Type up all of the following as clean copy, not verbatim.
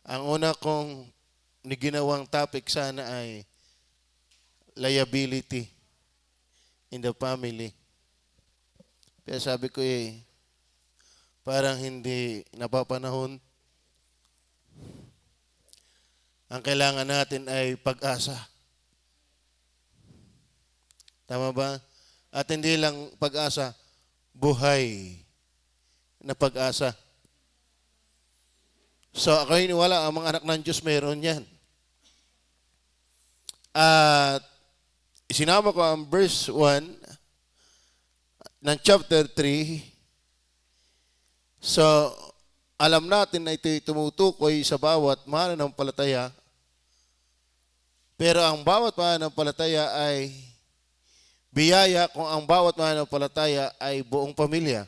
Ang una kong ginawang topic sana ay liability in the family. Kaya sabi ko parang hindi napapanahon. Ang kailangan natin ay pag-asa. Tama ba? At hindi lang pag-asa, buhay na pag-asa. So ako iniwala, ang mga anak ng Diyos mayroon yan. At isinama ko ang verse 1 ng chapter 3. So, alam natin na ito'y tumutukoy sa bawat mananampalataya. Pero ang bawat mananampalataya ay biyaya kung ang bawat mananampalataya ay buong pamilya.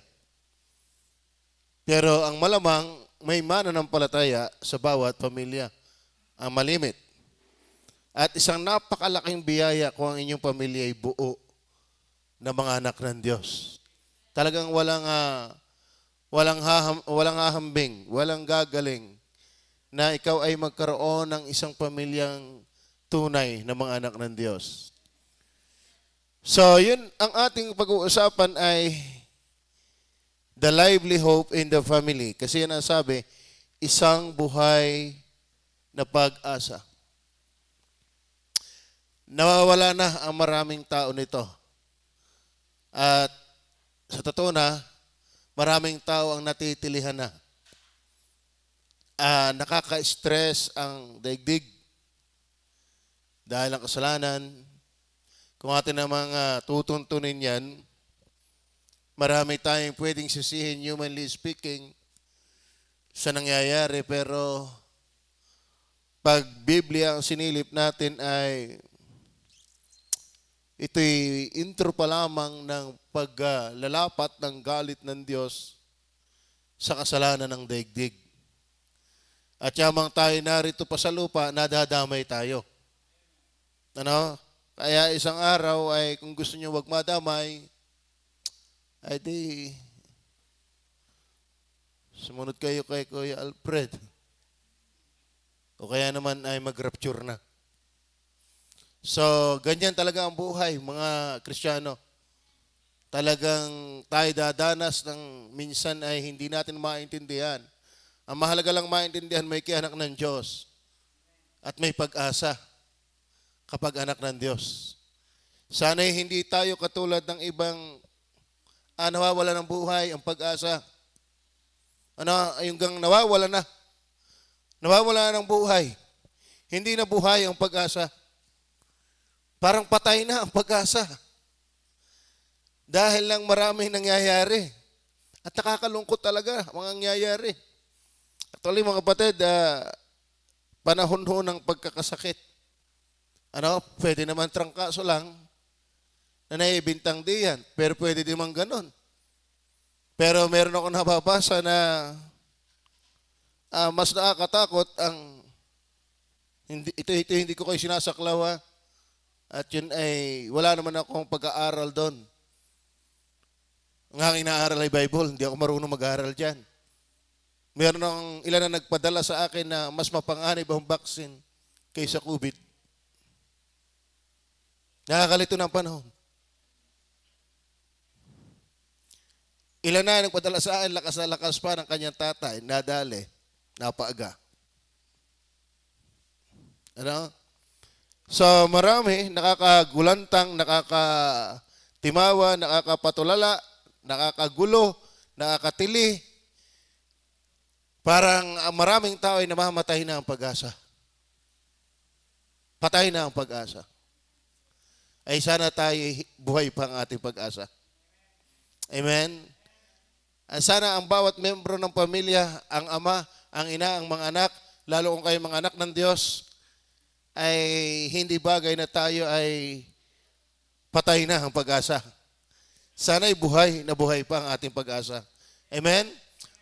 Pero ang malamang, may mananampalataya sa bawat pamilya. Ang malimit. At isang napakalaking biyaya kung ang inyong pamilya ay buo na mga anak ng Diyos. Talagang walang hahambing, walang gagaling na ikaw ay magkaroon ng isang pamilyang tunay na mga anak ng Diyos. So, yun ang ating pag-uusapan ay the lively hope in the family. Kasi yan ang sabi, isang buhay na pag-asa. Nawawala na ang maraming tao nito. At sa totoo na, maraming tao ang natitilihan na. Nakaka-stress ang daigdig dahil ang kasalanan. Kung atin namang tutuntunin yan, marami tayong pwedeng sisihin, humanly speaking, sa nangyayari. Pero pag Biblia ang sinilip natin ay ito'y intro pa lamang ng paglalapat ng galit ng Diyos sa kasalanan ng daigdig. At yamang tayo narito pa sa lupa, nadadamay tayo. Ano? Kaya isang araw ay kung gusto niyo wag madamay, ay di sumunod kayo kay Kuya Alfred. O kaya naman ay mag-rapture na. So, ganyan talaga ang buhay, mga Kristiyano. Talagang tayo dadanas ng minsan ay hindi natin maintindihan. Ang mahalaga lang maintindihan, may anak ng Diyos. At may pag-asa kapag anak ng Diyos. Sana'y hindi tayo katulad ng ibang nawawala ng buhay, ang pag-asa. Yung nawawala na. Nawawala na ng buhay. Hindi na buhay ang pag-asa. Parang patay na ang pag-asa. Dahil lang maraming nangyayari. At nakakalungkot talaga mga nangyayari. Actually mga kapatid, panahon ho ng pagkakasakit. Pwede naman trangkaso lang na naibintang diyan. Pero pwede din man ganon. Pero meron ako nababasa na mas nakakatakot ang ito hindi ko kayo sinasaklaw. At yun ay, wala naman akong pag-aaral doon. Ang aking inaaral ay Bible, hindi ako marunong mag-aaral dyan. Meron ng ilan na nagpadala sa akin na mas mapanganib ang vaccine kaysa COVID. Nakakalito ng panahon. Ilan na nagpadala sa akin, lakas na lakas pa ng kanyang tatay, nadali, napaaga. So marami, nakakagulantang, nakakatimawa, nakakapatulala, nakakagulo, nakakatili. Parang maraming tao ay namamatay na ang pag-asa. Patay na ang pag-asa. Ay sana tayo buhay pa ang ating pag-asa. Amen? At sana ang bawat membro ng pamilya, ang ama, ang ina, ang mga anak, lalo kung kayo mga anak ng Diyos, ay hindi bagay na tayo ay patay na ang pag-asa. Sana'y buhay na buhay pa ang ating pag-asa. Amen?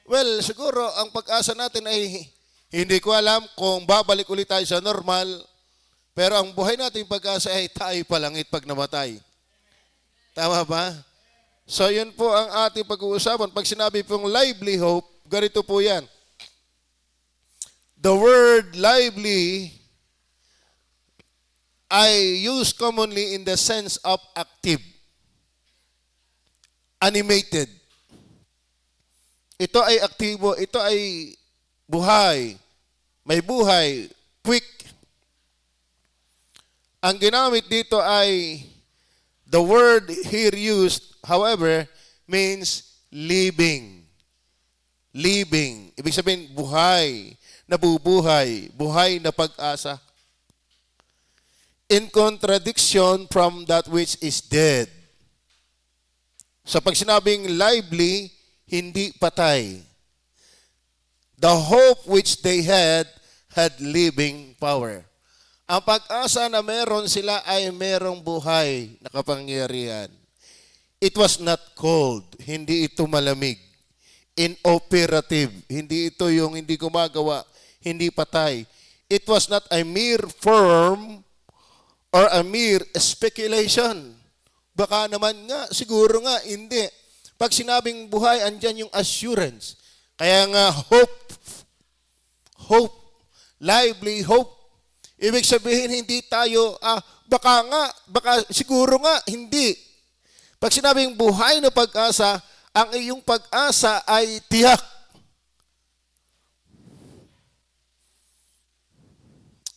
Well, siguro ang pag-asa natin ay hindi ko alam kung babalik ulit tayo sa normal, pero ang buhay natin pag-asa ay tayo palangit pag namatay. Tama ba? So yun po ang ating pag-uusapan. Pag sinabi pong lively hope, ganito po yan. The word lively I use commonly in the sense of active, animated. Ito ay aktibo, ito ay buhay, may buhay, quick. Ang ginamit dito ay, the word here used, however, means living. Living. Ibig sabihin, buhay, nabubuhay, buhay na pag-asa. In contradiction from that which is dead. So pag sinabing lively, hindi patay. The hope which they had living power. Ang pag-asa na meron sila ay merong buhay na kapangyarihan. It was not cold, hindi ito malamig. Inoperative, hindi ito yung hindi gumagawa, hindi patay. It was not a mere form or a mere speculation. Baka naman nga, siguro nga, hindi. Pag sinabing buhay, andyan yung assurance. Kaya nga, hope, lively hope. Ibig sabihin, hindi tayo, baka siguro nga, hindi. Pag sinabing buhay na pag-asa, ang iyong pag-asa ay tiyak.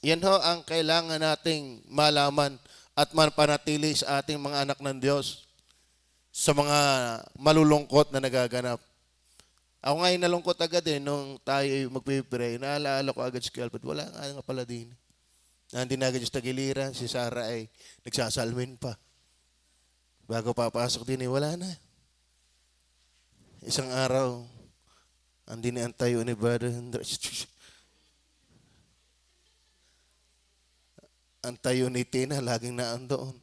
Yan ho ang kailangan nating malaman at manpanatili sa ating mga anak ng Diyos sa mga malulungkot na nagaganap. Ako ngayon nalungkot agad nung tayo magpipray. Naalala ko agad si Calvert. Wala nga pala din. Nandun na agad yung tagiliran. Si Sarah ay nagsasalmin pa. Bago papasok din wala na. Isang araw, andin ang tayo ni Brother ang tayo ni Tina, laging naandoon.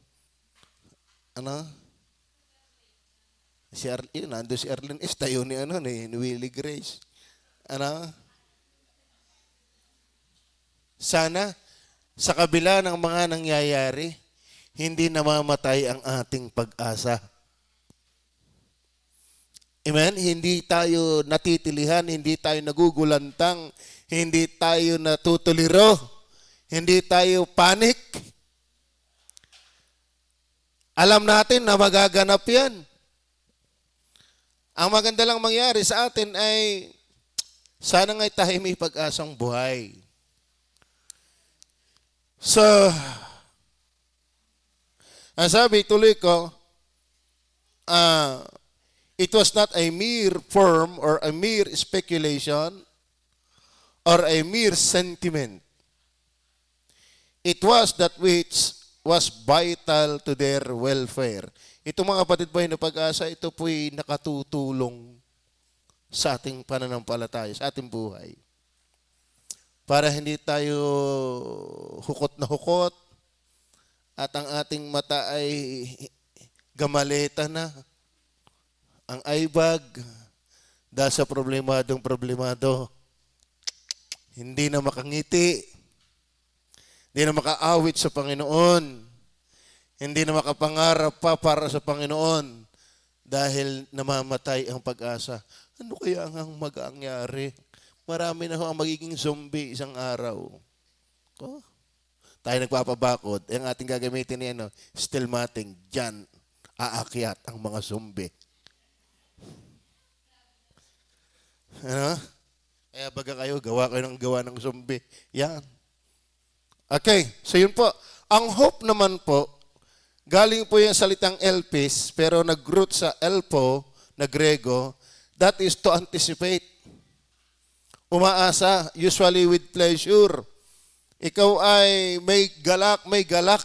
Si Arlene, nando si Arlene, tayo ni ni Willie Grace. Sana, sa kabila ng mga nangyayari, hindi namamatay ang ating pag-asa. Amen? Hindi tayo natitilihan, hindi tayo nagugulantang, hindi tayo natutuliro, hindi tayo panic. Alam natin na magaganap yan. Ang maganda lang mangyari sa atin ay sana nga'y tayo may pag-asang buhay. So, ang sabi tuloy ko, it was not a mere form or a mere speculation or a mere sentiment. It was that which was vital to their welfare. Ito mga kapatid po na pag-asa, ito po'y nakatutulong sa ating pananampalataya, sa ating buhay. Para hindi tayo hukot na hukot at ang ating mata ay gamaleta na. Ang aibag dahil sa problemado. Hindi na makangiti. Hindi na makaawit sa Panginoon. Hindi na makapangarap pa para sa Panginoon dahil namamatay ang pag-asa. Ano kaya ang mag-aangyari? Marami na ho ang magiging zombie isang araw. Tayo nagpapabakod. Ang ating gagamitin ni stilmating. Diyan, aakyat ang mga zombie. Kaya baga kayo, gawa ng zombie. Yan. Okay, so yun po. Ang hope naman po, galing po yung salitang elpis, pero nag-root sa elpo, na Grego, that is to anticipate. Umaasa, usually with pleasure. Ikaw ay may galak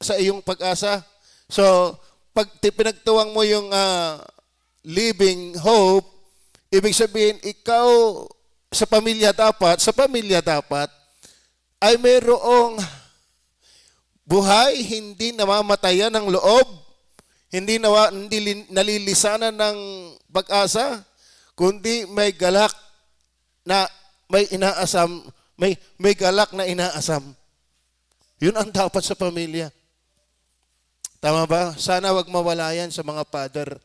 sa iyong pag-asa. So, pag pinagtuwang mo yung living hope, ibig sabihin, ikaw sa pamilya dapat, ay mayroong buhay, hindi namamatayan ng loob, hindi nalilisanan ng pag-asa, kundi may galak na may inaasam, may galak na inaasam. Yun ang dapat sa pamilya. Tama ba? Sana wag mawala yan sa mga father.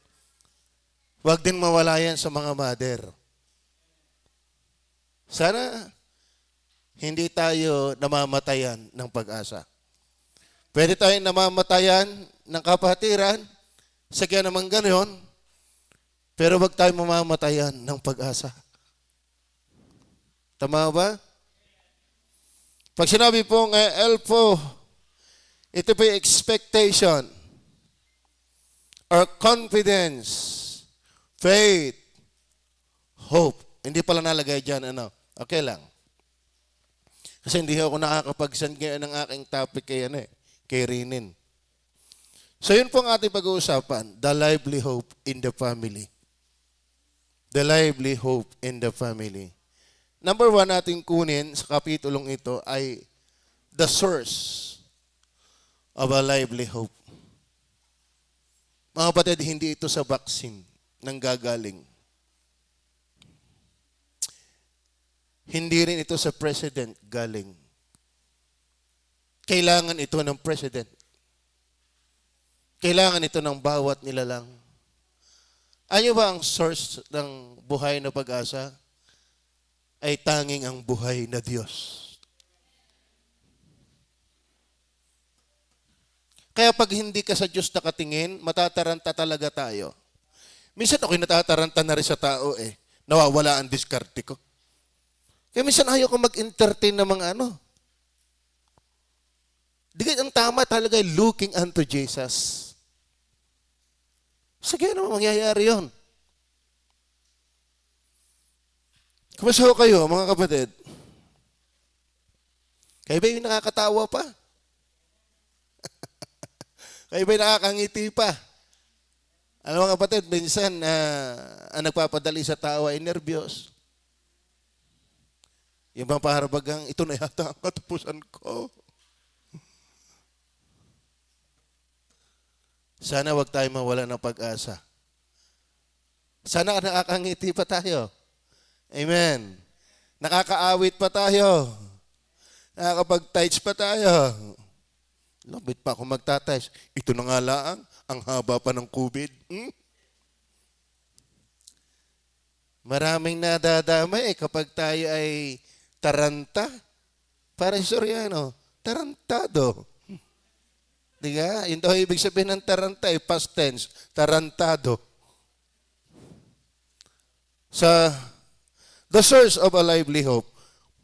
Wag din mawala yan sa mga mother. Sana hindi tayo namamatayan ng pag-asa. Pwede tayong namamatayan ng kapatiran, sagya naman ganoon, pero wag tayong mamamatayan ng pag-asa. Tama ba? Pag sinabi pong elpo, ito po yung expectation or confidence, faith, hope. Hindi pala nalagay dyan, okay lang. Kasi hindi ako nakakapag-send ngayon ng aking topic kay Rinin. So yun po ang ating pag-uusapan, the lively hope in the family. The lively hope in the family. Number 1 natin kunin sa kapitulong ito ay the source of a lively hope. Mga kapatid, hindi ito sa vaccine nang gagaling. Hindi rin ito sa president galing. Kailangan ito ng president. Kailangan ito ng bawat nilalang. Ano ba ang source ng buhay na pag-asa? Ay tanging ang buhay na Diyos. Kaya pag hindi ka sa Diyos nakatingin, matataranta talaga tayo. Minsan ako'y natataranta na rin sa tao Nawawala ang diskarte ko. Kaya minsan ayaw ko mag-entertain ng mga Di ang tama talaga ay looking unto Jesus. Sige naman mangyayari yun. Kumusta ho kayo, mga kapatid? Kayo ba yung nakakatawa pa? Kayo ba yung nakakangiti pa? Mga kapatid, minsan ang nagpapadali sa tao ay nervyos. Yung mga paharabagang, ito na yata ang katapusan ko. Sana wag tayo mawala ng pag-asa. Sana nakakangiti pa tayo. Amen. Nakakaawit pa tayo. Nakakapag-tights pa tayo. Labit pa ako magtatights. Ito na nga lang, ang haba pa ng COVID. Maraming nadadamay kapag tayo ay taranta. Para si Soriano, tarantado. Diga? Yun daw ibig sabihin ng taranta, past tense, tarantado. Sa the source of a lively hope.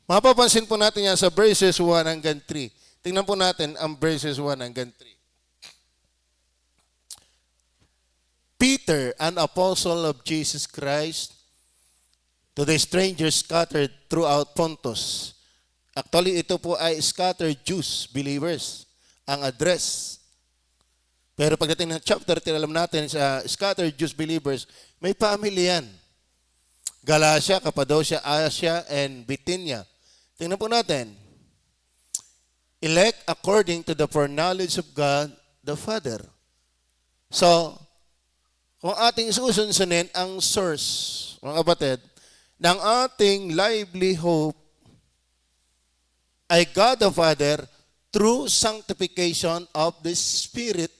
Mapapansin po natin yan sa verses 1 hanggang 3. Tingnan po natin ang verses 1 hanggang 3. Peter, an apostle of Jesus Christ, to the strangers scattered throughout Pontus. Actually, ito po ay scattered Jews, believers, ang address. Pero pagdating ng chapter, alam natin sa scattered Jews, believers, may family yan. Galatia, Cappadocia, Asia, and Bithynia. Tingnan po natin. Elect according to the foreknowledge of God the Father. So, kung ating susunsunin ang source, mga kapatid, ng ating lively hope ay God the Father through sanctification of the Spirit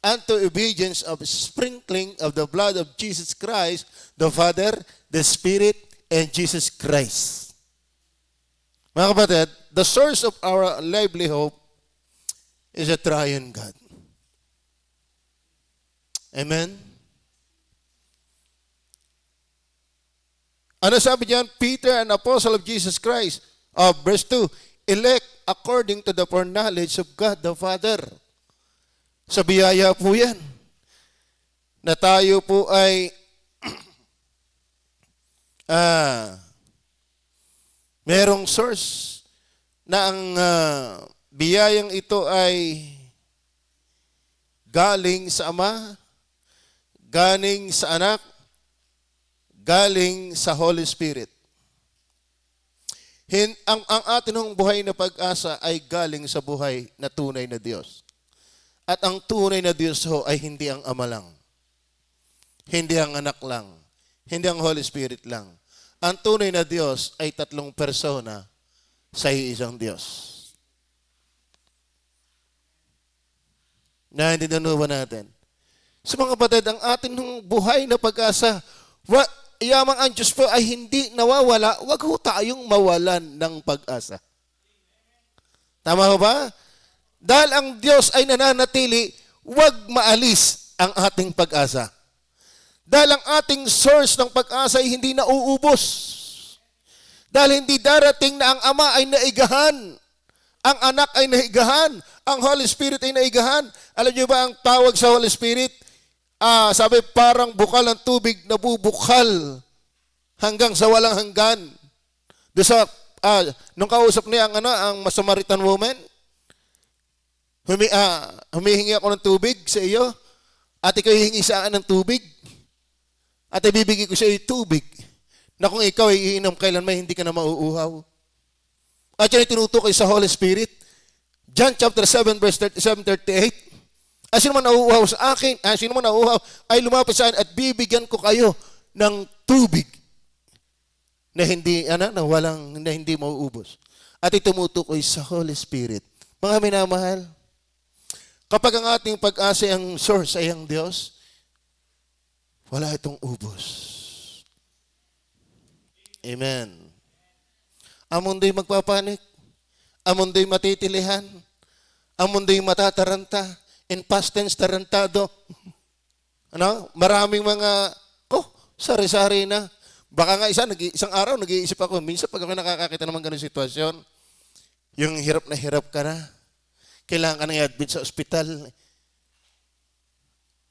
and to obedience of sprinkling of the blood of Jesus Christ, the Father, the Spirit, and Jesus Christ. Mga kapatid, the source of our lively hope is a triune God. Amen? Ano sabi diyan? Peter, an apostle of Jesus Christ. Verse 2, elect according to the foreknowledge of God the Father. Sa biyaya po yan. Na tayo po ay merong source na ang biyayang ito ay galing sa Ama, galing sa Anak, galing sa Holy Spirit. Ang ating buhay na pag-asa ay galing sa buhay na tunay na Diyos. At ang tunay na Diyos ay hindi ang Ama lang. Hindi ang Anak lang. Hindi ang Holy Spirit lang. Ang tunay na Diyos ay 3 persona sa isang Diyos. Naintindihan ba natin? So mga kapatid, ang ating buhay na pag-asa, yamang ang Diyos po ay hindi nawawala, wag ho tayong mawalan ng pag-asa. Tama ho ba? Dahil ang Diyos ay nananatili, wag maalis ang ating pag-asa. Dahil ang ating source ng pag-asa ay hindi nauubos. Dahil hindi darating na ang Ama ay naigahan, ang Anak ay naigahan, ang Holy Spirit ay naigahan. Alam niyo ba ang tawag sa Holy Spirit? Sabi, parang bukal ng tubig na bubukal hanggang sa walang hanggan. Doon sa, nung kausap niya ang Samaritan woman, humihingi ako ng tubig sa iyo, at ikaw hihingi sa akin ng tubig, at ibibigay ko sa iyo tubig, na kung ikaw ay iinom kailanman, hindi ka na mauuhaw. At yan ay tinutukoy sa Holy Spirit. John chapter 7, verse 37-38. Sino man nauuhaw sa akin, sino man nauuhaw ay lumapit sa akin at bibigyan ko kayo ng tubig na hindi mauubos. At itumutukoy sa Holy Spirit. Mga minamahal, kapag ang ating pag-asa ang source ay ang Diyos, wala itong ubos. Amen. Ang mundo'y magpapanik. Ang mundo'y matitilihan. Ang mundo'y matataranta. In past tense, tarantado. Maraming mga, sari-sari na. Baka nga isang araw, nag-iisip ako, minsan pag ako nakakakita naman ganun sitwasyon, yung hirap na hirap ka na, kailangan ka na i-admit sa ospital,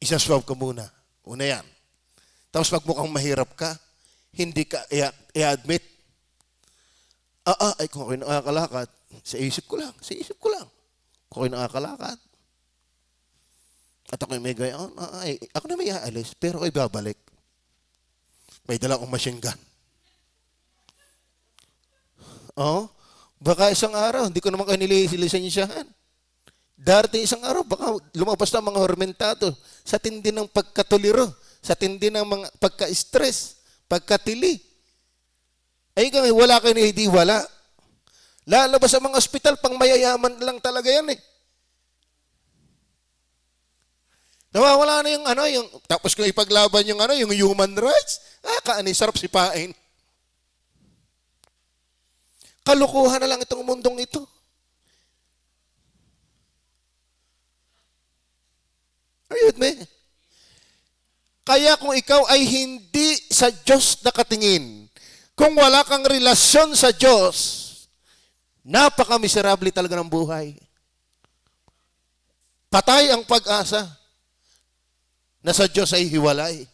isa-swab ka muna. Una yan. Tapos pag mukhang mahirap ka, hindi ka i-admit. Kung ako'y nakakalakad, sa isip ko lang. Kung ako'y nakakalakad. At ako'y may gayon, ako na may aalis, pero ako'y babalik. May dala akong machine gun. Baka isang araw, hindi ko naman kayo nililisensyahan. Darating isang araw, baka lumabas na mga hormentado sa tindi ng pagkatuliro, sa tindi ng mga pagka-stress, pagkatili. Ay wala kayo na hindi wala. Lalabas sa mga ospital, pang mayayaman lang talaga yan eh. Nawawala na yung tapos kung ipaglaban yung human rights, sarap sipain. Kalukuhan na lang itong mundong ito. Are you with me? Kaya kung ikaw ay hindi sa Diyos nakatingin, kung wala kang relasyon sa Diyos, napaka-miserable talaga ng buhay. Patay ang pag-asa na sa Diyos ay hiwalay.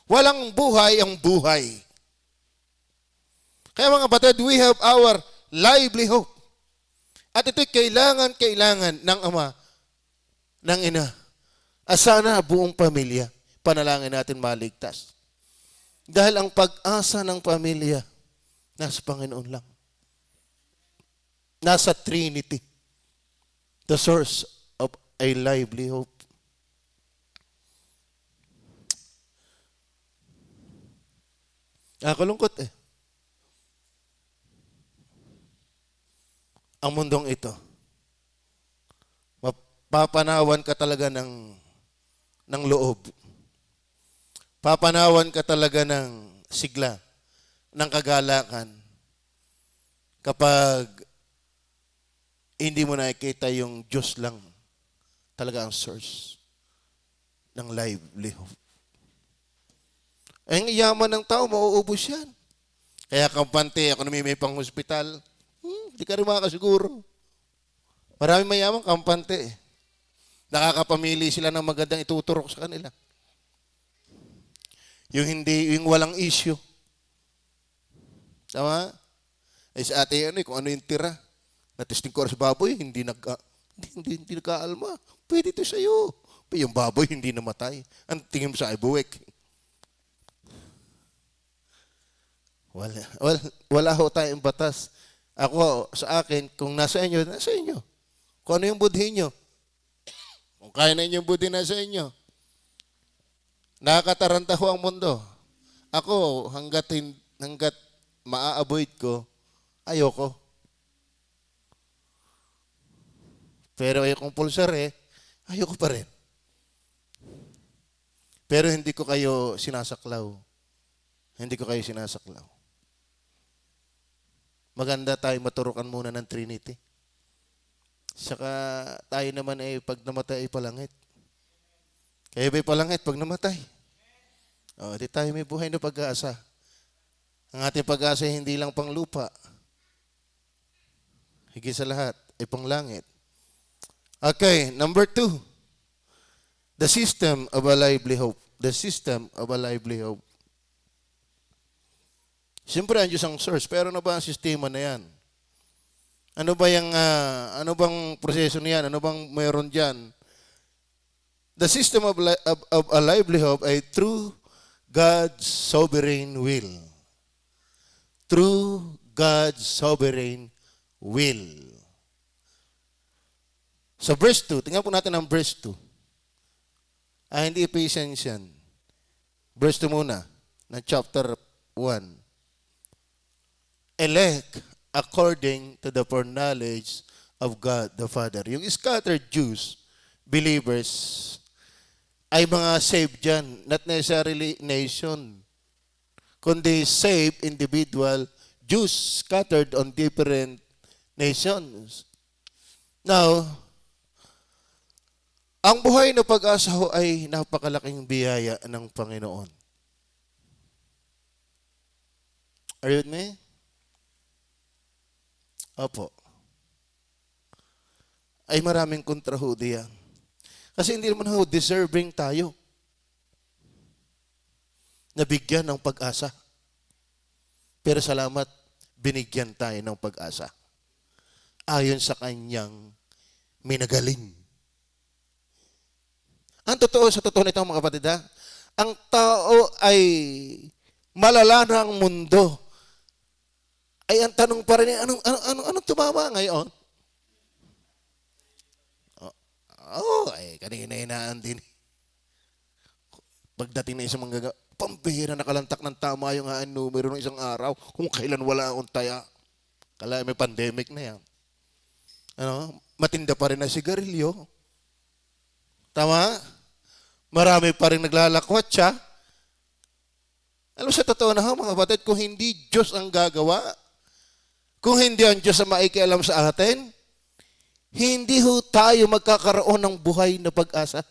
Walang buhay ang buhay. Kaya mga batid, we have our lively hope. At ito'y kailangan ng Ama, ng Ina. At sana buong pamilya, panalangin natin maligtas. Dahil ang pag-asa ng pamilya, nasa Panginoon lang. Nasa Trinity. The source of a lively hope. Nakakalungkot eh. Ang mundong ito, mapapanawan ka talaga ng loob. Papanawan ka talaga ng sigla, ng kagalakan, kapag hindi mo nakikita yung Diyos lang talaga ang source ng livelihood. Ang yaman ng tao, mauubos yan. Kaya kampante, ako na may pang hospital, hindi ka rin makasiguro. Maraming mayaman, kampante. Nakakapamili sila ng magandang ituturok sa kanila. Yung walang issue. Tama? Sa ate, kung ano yung tira, na-testing ko sa baboy, hindi nagkaalma. Pwede ito sa'yo. Yung baboy, hindi namatay. Ang tingin mo sa buwek. Wala ho tayong batas. Ako, sa akin, kung nasa inyo, nasa inyo. Kung ano yung budhi nyo. Kung kaya na inyong budhi, nasa inyo. Nakakataranta ho ang mundo. Ako, hanggat maa-avoid ko, ayoko. Pero kung compulsory, ayoko pa rin. Pero hindi ko kayo sinasaklaw. Hindi ko kayo sinasaklaw. Maganda tayo maturukan muna ng Trinity. Saka tayo naman ay pag namatay ay palangit. Kaya ba'y palangit pag namatay? O, di tayo may buhay na pag-asa. Ang ating pag-asa ay hindi lang pang lupa. Higit sa lahat ay pang langit. Okay, number 2. The system of a lively hope. The system of a lively hope. Siyempre, ang Diyos ang source. Pero ano ba ang sistema na yan? Ano ba yung, ano bang proseso niyan? Ano bang mayroon dyan? The system of a lively hope ay through God's sovereign will. Through God's sovereign will. Sa verse 2, tingnan po natin ang verse 2. Hindi Ephesians yan. Verse 2 muna, ng chapter 1. Elect according to the foreknowledge of God the Father. Yung scattered Jews, believers, ay mga saved dyan, not necessarily nation, kundi saved individual Jews scattered on different nations. Now, ang buhay na pag-asa ho ay napakalaking biyaya ng Panginoon. Are you with me? Opo. Ay maraming kontraho diyan. Kasi hindi naman ho deserving tayo na bigyan ng pag-asa. Pero salamat, binigyan tayo ng pag-asa. Ayon sa kanyang minagaling. Ang totoo, sa totoo nito mga kapatid, ang tao ay malala na ang mundo. Ay ang tanong pa rin, anong tumama ngayon? Ay kanina inaan din. Pagdating na isang mga pambihira nakalantak ng tama yung numero ng isang araw kung kailan wala akong taya. Kala may pandemic na yan. Matinda pa rin na sigarilyo. Tama? Marami pa rin naglalakwat siya. Alam sa totoo na mga kapatid, kung hindi Diyos ang gagawa, kung hindi ang Diyos ang maikialam sa atin, hindi ho tayo magkakaroon ng buhay na pag-asa.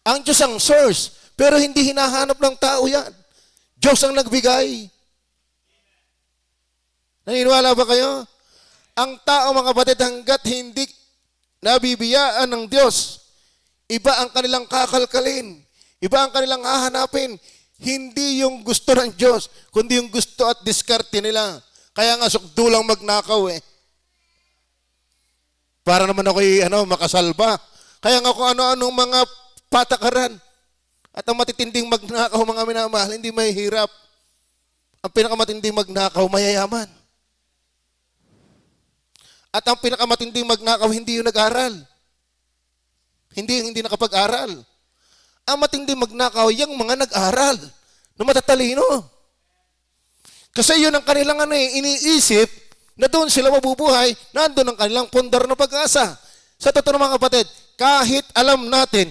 Ang Diyos ang source, pero hindi hinahanap ng tao yan. Diyos ang nagbigay. Naniniwala ba kayo? Ang tao, mga kapatid, hanggat hindi nabibiyaan ng Diyos, iba ang kanilang kakalkalin, iba ang kanilang hahanapin. Hindi yung gusto ng Diyos, kundi yung gusto at diskarte nila. Kaya nga sukdulang magnakaw Para naman ako'y makasalba. Kaya nga kung ano-anong mga patakaran. At ang matitinding magnakaw, mga minamahal, hindi mahihirap. Ang pinakamatinding magnakaw, mayayaman. At ang pinakamatinding magnakaw, hindi yung nag-aral. Hindi nakapag-aral. Ang matinding magnakaw, yung mga nag-aral na matatalino. Kasi yun ang kanilang iniisip na doon sila mabubuhay, nandun ang kanilang pundar na pag-asa. Sa totoo mga kapatid, kahit alam natin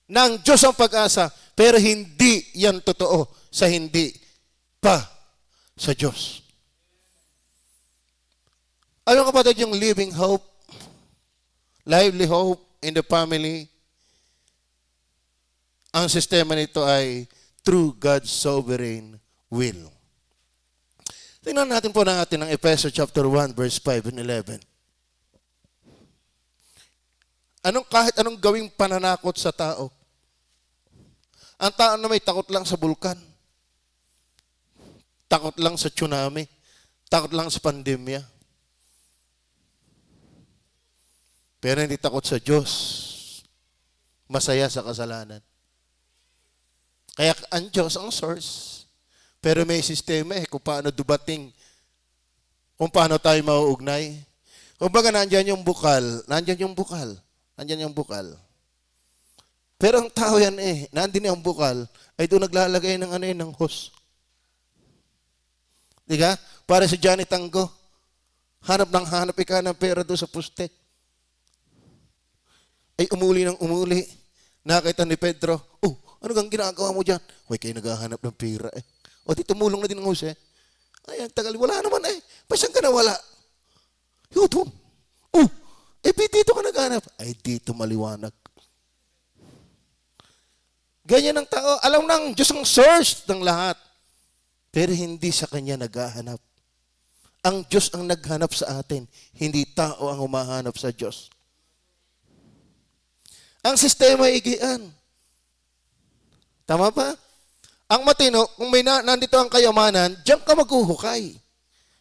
ng Diyos ang pag-asa, pero hindi yan totoo sa hindi pa sa Diyos. Ano kapatid yung living hope, lively hope in the family? Ang sistema nito ay through God's sovereign will. Tingnan natin po ng Ephesians chapter 1, verse 5 and 11. Kahit anong gawing pananakot sa tao, ang tao na may takot lang sa bulkan, takot lang sa tsunami, takot lang sa pandemya, pero hindi takot sa Diyos, masaya sa kasalanan. Kaya ang Diyos ang source. Pero may sistema kung paano dumating, kung paano tayo mauugnay. Kung baga nandyan yung bukal. Pero ang tao yan nandun yung bukal, ay doon naglalagay ng hose. Diga? Para si Johnny Tango, hanap ika ng pera doon sa poste. Ay umuli. Nakita ni Pedro, Ano kang ginagawa mo dyan? Huwag kayo naghahanap ng pira eh. O di tumulong na din ng Jose. Ay, ang tagal. Wala naman eh. Pasyang ka na wala. Yutom. Oh, dito ka naghanap. Ay, dito maliwanag. Ganyan ang tao. Alam ng Diyos ang source ng lahat. Pero hindi sa Kanya naghahanap. Ang Diyos ang naghanap sa atin. Hindi tao ang humahanap sa Diyos. Ang sistema ay igian. Tama ba? Ang matino, kung may nandito ang kayamanan, diyan ka maghuhukay.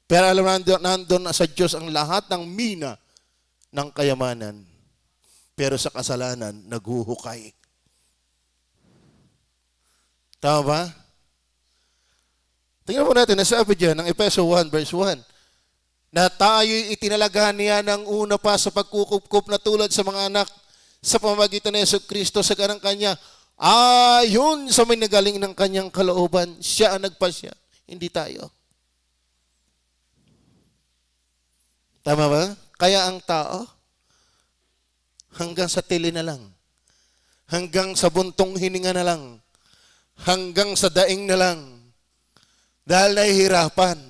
Pero alam nandun na sa Diyos ang lahat ng mina ng kayamanan. Pero sa kasalanan, naghuhukay. Tama ba? Tingnan po natin, nasabi dyan ng Efeso 1 verse 1, na tayo'y itinalagahan niya ng una pa sa pagkukup na tulad sa mga anak sa pamamagitan ng Jesucristo sa kanang Kanya. Ayon sa may nagaling ng Kanyang kalooban, siya ang nagpasya, hindi tayo. Tama ba? Kaya ang tao, hanggang sa tili na lang, hanggang sa buntong hininga na lang, hanggang sa daing na lang, dahil nahihirapan,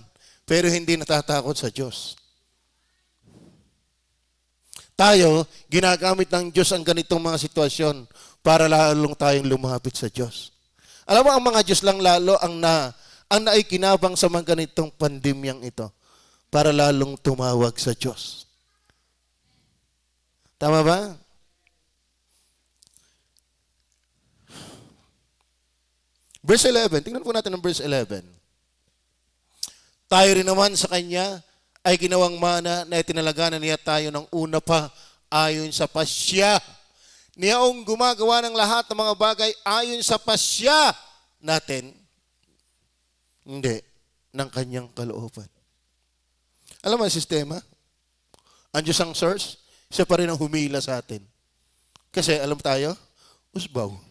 pero hindi natatakot sa Diyos. Tayo, ginagamit ng Diyos ang ganitong mga sitwasyon para lalong tayong lumapit sa Diyos. Alam mo, ang mga Diyos lang lalo ang naikinabang sa mga ganitong pandemyang ito para lalong tumawag sa Diyos. Tama ba? Verse 11, tingnan po natin ang verse 11. Tayo rin naman sa Kanya ay ginawang mana na itinalaganan niya tayo ng una pa ayon sa pasya. Niyaong gumagawa ng lahat ng mga bagay ayon sa pasya natin. Hindi, ng Kanyang kalooban. Alam mo ang sistema? Ang Diyos ang source, siya pa rin ang humila sa atin. Kasi alam tayo, usbaw.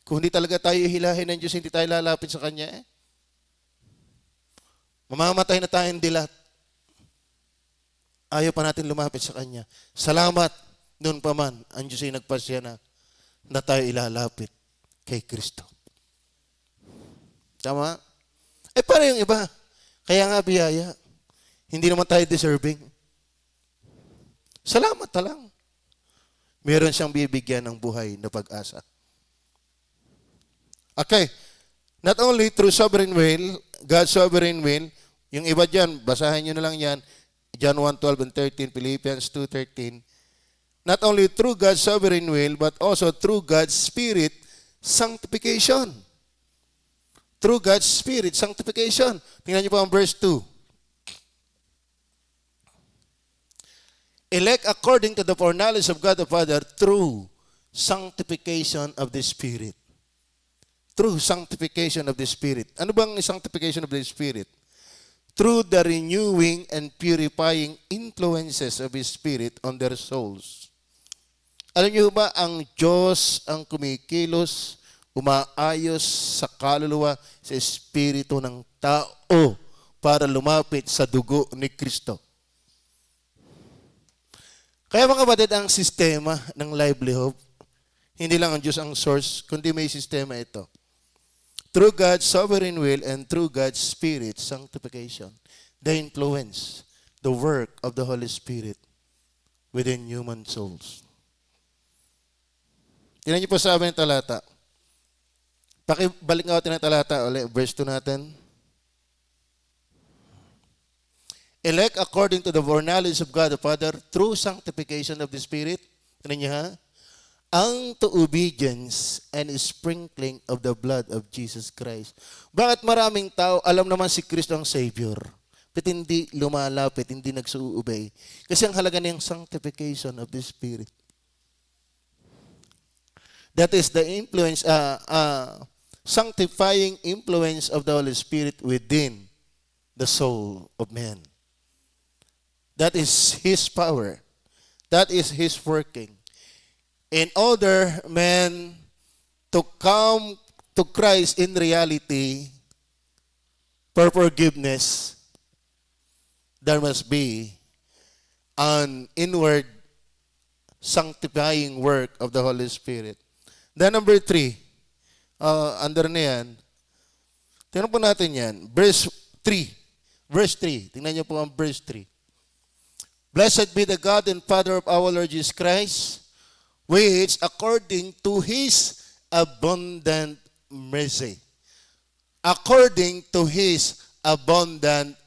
Kung hindi talaga tayo ihilahin ng Diyos, hindi tayo lalapit sa Kanya eh. Mamamatay na tayong dilat. Ayaw pa natin lumapit sa Kanya. Salamat, noon pa man, ang Diyos ay nagpasya na tayo ilalapit kay Kristo. Tama? Paano yung iba? Kaya nga biyaya. Hindi naman tayo deserving. Salamat na lang. Meron siyang bibigyan ng buhay na pag-asa. Okay. Not only through sovereign will, God's sovereign will, yung iba dyan, basahin nyo na lang yan, John 1:12 and 13, Philippians 2:13. Not only through God's sovereign will, but also through God's Spirit, sanctification. Through God's Spirit, sanctification. Tingnan nyo po ang verse 2. Elect according to the foreknowledge of God the Father through sanctification of the Spirit. Through sanctification of the Spirit. Ano bang sanctification of the Spirit? Through the renewing and purifying influences of His Spirit on their souls. Alam niyo ba, ang Diyos ang kumikilos, umaayos sa kaluluwa, sa espiritu ng tao para lumapit sa dugo ni Kristo. Kaya mga kapatid, ang sistema ng lively hope, hindi lang ang Diyos ang source, kundi may sistema ito. Through God's sovereign will and through God's Spirit, sanctification, the influence, the work of the Holy Spirit within human souls. Tingnan niyo po sabi ng talata. Pakibalik nga natin ang talata ulit, verse 2 natin. Elect according to the foreknowledge of God the Father through sanctification of the Spirit. Tingnan niyo ha? Unto obedience and sprinkling of the blood of Jesus Christ. Bakit maraming tao alam naman si Kristo ang Savior, but hindi lumalapit, hindi nagsuobey? Kasi ang halaga niyang sanctification of the Spirit. That is the influence, sanctifying influence of the Holy Spirit within the soul of man. That is His power. That is His working. In order man to come to Christ in reality for forgiveness, there must be an inward sanctifying work of the Holy Spirit. Then number 3, under na yan, tingnan po natin yan, verse 3. Verse 3, tingnan niyo po ang verse 3. Blessed be the God and Father of our Lord Jesus Christ, which according to His abundant mercy. According to His abundant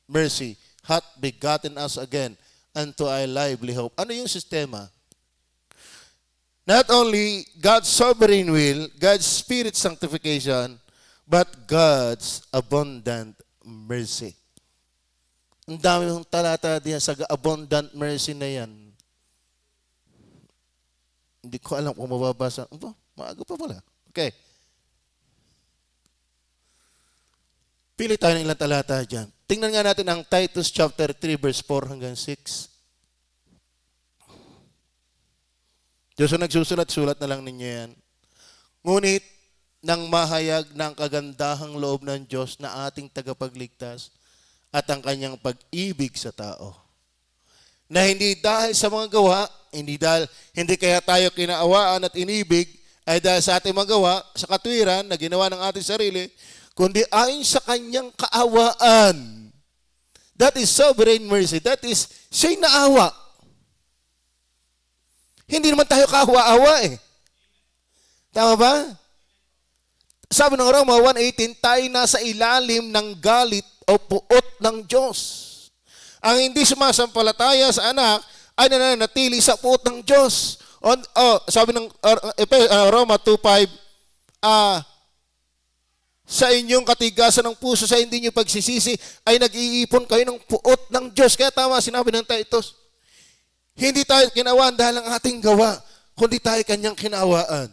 mercy, hath begotten us again unto a lively hope. Ano yung sistema? Not only God's sovereign will, God's Spirit sanctification, but God's abundant mercy. Ang dami ng talata diyan sa abundant mercy na yan. Hindi ko alam kung mababasa. Maaga pa pala. Okay. Pili tayo ng ilang talata dyan. Tingnan nga natin ang Titus chapter 3 verse 4 hanggang 6. Diyos ang nagsusulat-sulat na lang ninyo yan. Ngunit, nang mahayag ng kagandahang loob ng Diyos na ating tagapagligtas at ang kanyang pag-ibig sa tao. Na hindi dahil sa mga gawa, hindi kaya tayo kinaawaan at inibig, ay dahil sa ating mga gawa, sa katwiran na ginawa ng ating sarili, kundi ayon sa kanyang kaawaan. That is sovereign mercy. That is, siya'y naawa. Hindi naman tayo kaawa-awa eh. Tama ba? Sabi ng Roma 1:18, tayo nasa ilalim ng galit o puot ng Diyos. Ang hindi sumasampalataya sa anak ay nananatili sa puot ng Diyos. Sabi ng Roma 2:5, sa inyong katigasan ng puso, sa hindi nyo pagsisisi, ay nag-iipon kayo ng puot ng Diyos. Kaya tama sinabi ng Titus, hindi tayo kinawaan dahil ang ating gawa, kundi tayo kanyang kinawaan.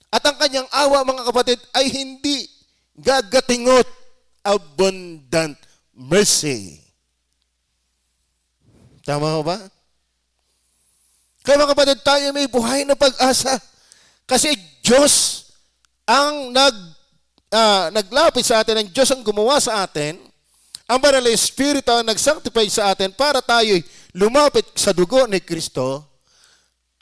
At ang kanyang awa, mga kapatid, ay hindi gagatingot, abundant mercy. Tama ba? Kaya mga kapatid, tayo may buhay na pag-asa. Kasi Diyos ang naglapit sa atin, ang Diyos ang gumawa sa atin, ang Banal na Espiritu ang nag-sanctify sa atin para tayo lumapit sa dugo ni Kristo.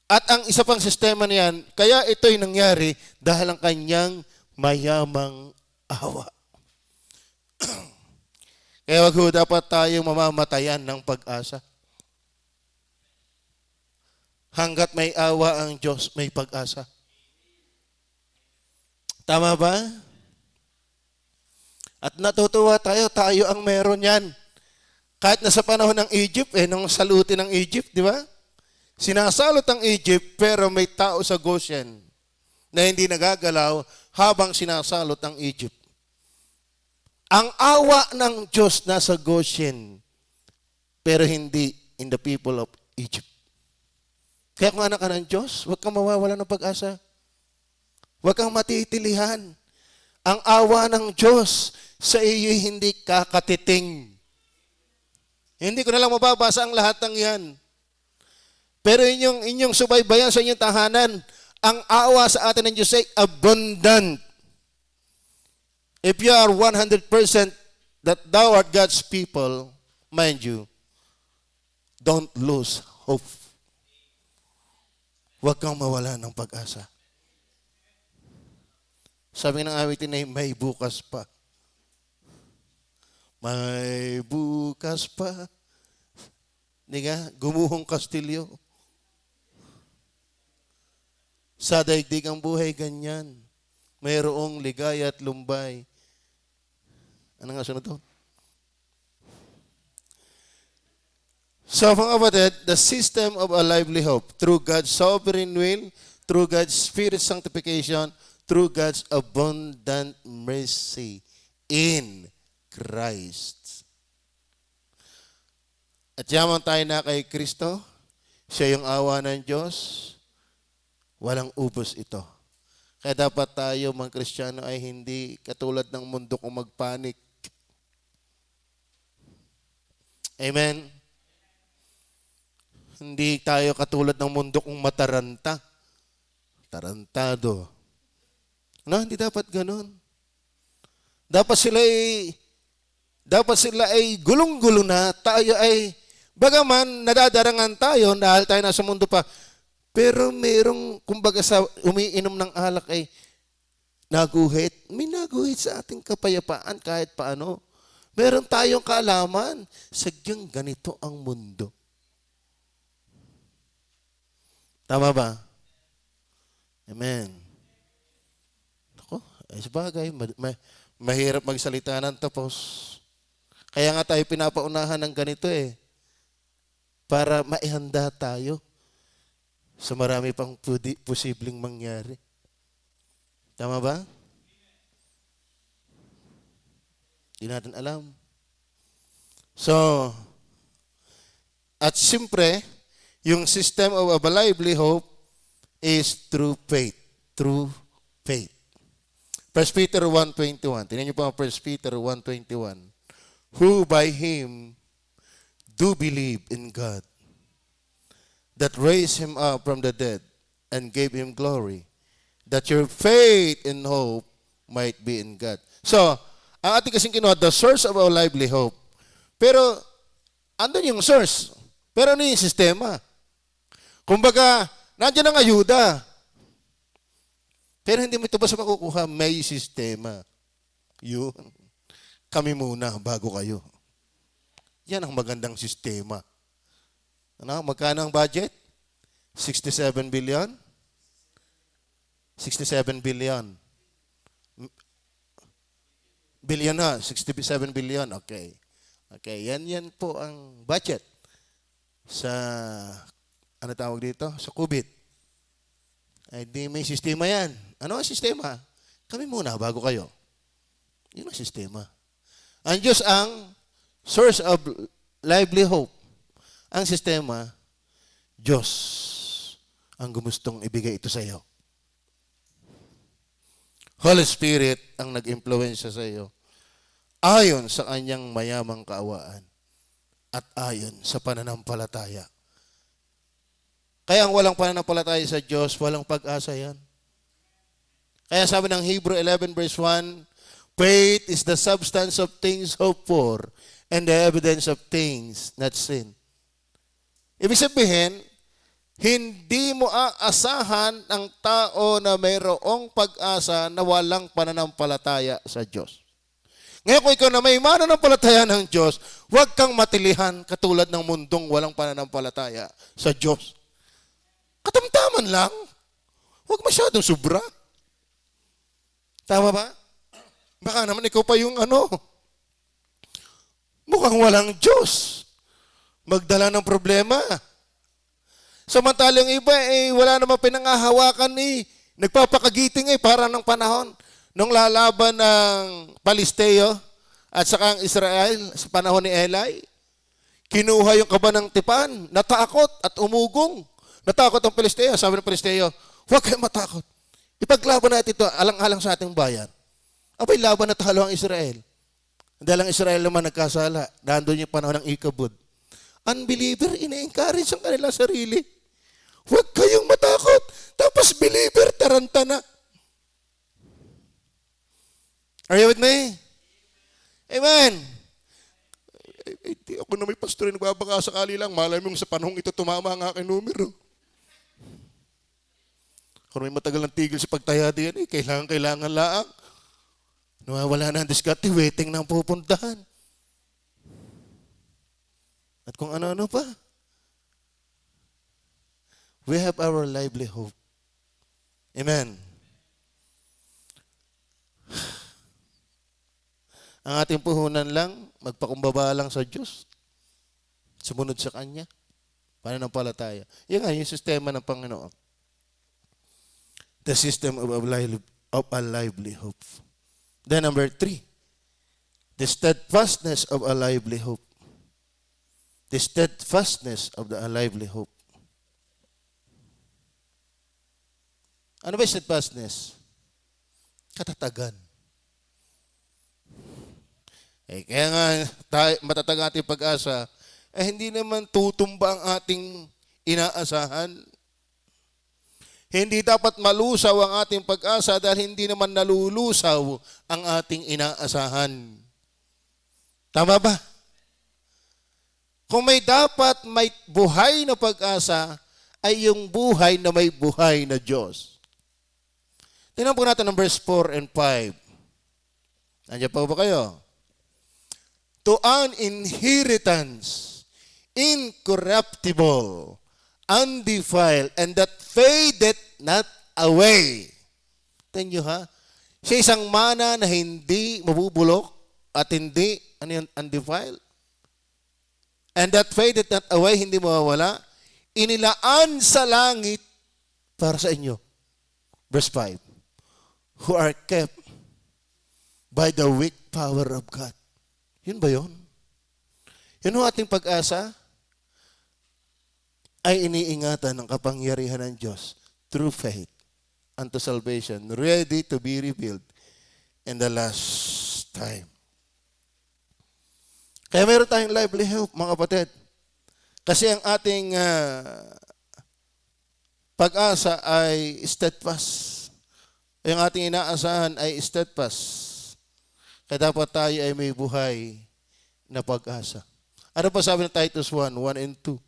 At ang isa pang sistema niyan, kaya ito'y nangyari dahil ang kanyang mayamang awa. Kaya wag ho dapat tayong mamamatayan ng pag-asa. Hanggat may awa ang Diyos, may pag-asa. Tama ba? At natutuwa tayo ang meron yan. Kahit nasa panahon ng Egypt, nung salutin ng Egypt, di ba? Sinasalot ang Egypt, pero may tao sa Goshen na hindi nagagalaw habang sinasalot ang Egypt. Ang awa ng Diyos nasa Goshen, pero hindi in the people of Egypt. Kaya kung anak ka ng Diyos, huwag kang mawawala ng pag-asa. Huwag kang matitilihan. Ang awa ng Diyos sa iyo hindi kakatiting. Hindi ko na lang mababasa ang lahat ng yan. Pero inyong subaybayan sa inyong tahanan, ang awa sa atin ng Diyos ay abundant. If you are 100% that thou art God's people, mind you, don't lose hope. Huwag kang mawala ng pag-asa. Sabi ng awitin ay may bukas pa. May bukas pa. Hindi nga, gumuhong kastilyo. Sa daigdig ang buhay ganyan. Mayroong ligaya at lumbay. Ano nga sunod to? So mga kapatid, the system of a lively hope through God's sovereign will, through God's Spirit sanctification, through God's abundant mercy in Christ. At yaman tayo na kay Kristo, siya yung awa ng Diyos, walang ubos ito. Kaya dapat tayo mga Kristiyano ay hindi katulad ng mundo kung magpanik. Amen? Hindi tayo katulad ng mundo kung mataranta. Tarantado. No, hindi dapat ganun. Dapat sila ay gulong-gulo na, tayo ay Bagaman nadadarangan tayo dahil tayo nasa mundo pa, pero merong, kumbaga sa umiinom ng alak ay naguhit. May naguhit sa ating kapayapaan kahit paano. Meron tayong kaalaman. Sadyang ganito ang mundo. Tama ba? Amen. Ako, ay sabagay, mahirap magsalita ng tapos. Kaya nga tayo pinapaunahan ng ganito para maihanda tayo sa marami pang posibleng mangyari. Tama ba? Hindi natin alam. So, at siyempre, yung system of a lively hope is through faith. Through faith. 1 Peter 1:21. Tingnan niyo po ang 1 Peter 1:21. Who by him do believe in God, that raised him up from the dead and gave him glory, that your faith and hope might be in God. So, ang ating kasing kinuha, the source of our lively hope. Pero, andun yung source. Pero ano yung sistema? Kumbaga, nandiyan ang ayuda. Pero hindi mo ito basta makukuha, may sistema. Yun. Kami muna bago kayo. Yan ang magandang sistema. Ano? Magkano ang budget? 67 billion? 67 billion. Billion na, 67 billion. Okay. Okay, yan po ang budget sa, ano tawag dito? Sa COVID. Ay di may sistema yan. Ano ang sistema? Kami muna bago kayo. Yun ang sistema. Ang Diyos ang source of lively hope. Ang sistema, Diyos ang gumustong ibigay ito sa iyo. Holy Spirit ang nag-impluwensya sa iyo ayon sa kanyang mayamang kaawaan at ayon sa pananampalataya. Kaya ang walang pananampalataya sa Diyos, walang pag-asa yan. Kaya sabi ng Hebrew 11 verse 1, faith is the substance of things hoped for and the evidence of things not seen. Ibig sabihin, hindi mo aasahan ang tao na mayroong pag-asa na walang pananampalataya sa Diyos. Ngayon kung ikaw na may mananampalataya ng Diyos, huwag kang matilihan katulad ng mundong walang pananampalataya sa Diyos. Katamtaman lang. Huwag masyadong sobra. Tama ba? Baka naman ikaw pa yung mukhang walang Diyos. Magdala ng problema. Samantalang iba, wala namang pinangahawakan nagpapakagiting para ng panahon. Nung lalaban ng Palisteo at saka ang Israel sa panahon ni Eli, kinuha yung kaba ng tipan, natakot at umugong. Natakot ang Palisteo. Sabi ng Palisteo, huwag kayong matakot. Ipaglaban natin ito, alang-alang sa ating bayan. Abay, laban na talo ang Israel. Dahil ang Israel naman nagkasala. Nandun yung panahon ng Ikabod. Unbeliever, ina-encourage ang kanilang sarili. Huwag kayong matakot. Tapos believer, tarantana. Are you with me? Amen. Di ako na may pastor na nagbabaka sakali lang. Malay mong sa panahong ito tumama ang aking numero. Kung may matagal ng tigil sa pagtaya diyan, kailangan laang. Nawawala na ang diskarte, waiting na ang pupuntahan. At kung ano-ano pa. We have our lively hope. Amen. Ang ating puhunan lang, magpakumbaba lang sa Diyos. Sumunod sa Kanya. Pananampalataya. Yan nga, yung sistema ng Panginoon. The system of a lively hope. Then number 3, the steadfastness of a lively hope. The steadfastness of a lively hope. Ano ba yung steadfastness? Katatagan. Kaya nga, matatag ang ating pag-asa, hindi naman tutumba ang ating inaasahan. Hindi dapat malusaw ang ating pag-asa dahil hindi naman nalulusaw ang ating inaasahan. Tama ba? Kung may dapat may buhay na pag-asa, ay yung buhay na may buhay na Diyos. Tingnan po natin ang verse 4 and 5. Nandiyan pa ba kayo? To an inheritance, incorruptible, undefiled, and that fadeth not away. Tingnan nyo ha? Siya isang mana na hindi mabubulok at hindi, ano yun, undefiled. And that fadeth not away, hindi mawawala. Inilaan sa langit para sa inyo. Verse 5. Who are kept by the weak power of God. Yun ba yun? Yun ang ating pag-asa ay iniingatan ng kapangyarihan ng Diyos through faith unto salvation, ready to be revealed in the last time. Kaya meron tayong lively hope, mga kapatid. Kasi ang ating pag-asa ay steadfast. Yung ating inaasahan ay steadfast. Kaya dapat tayo ay may buhay na pag-asa. Ano pa sabi ng Titus 1, 1 and 2?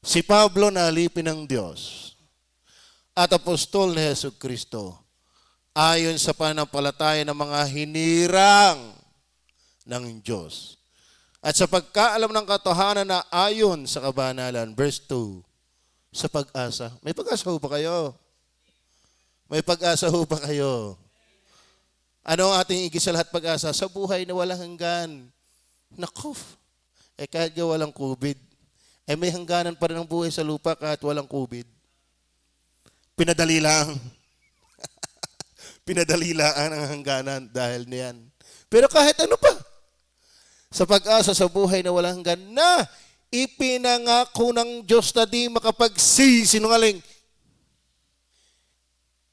Si Pablo na alipin ng Diyos at apostol ni Jesucristo ayon sa pananampalataya ng mga hinirang ng Diyos. At sa pagkaalam ng katotohanan na ayon sa kabanalan, verse 2, sa pag-asa. May pag-asa ho ba kayo? May pag-asa ho ba kayo? Ano ang ating igis sa lahat pag-asa? Sa buhay na walang hanggan. Naku, kahit walang COVID, may hangganan pa rin ang buhay sa lupa kahit walang COVID. Pinadali lang. Pinadali lang ang hangganan dahil niyan. Pero kahit ano pa, sa pag-asa sa buhay na walang hanggan na ipinangako ng Diyos na di makapagsisinungaling.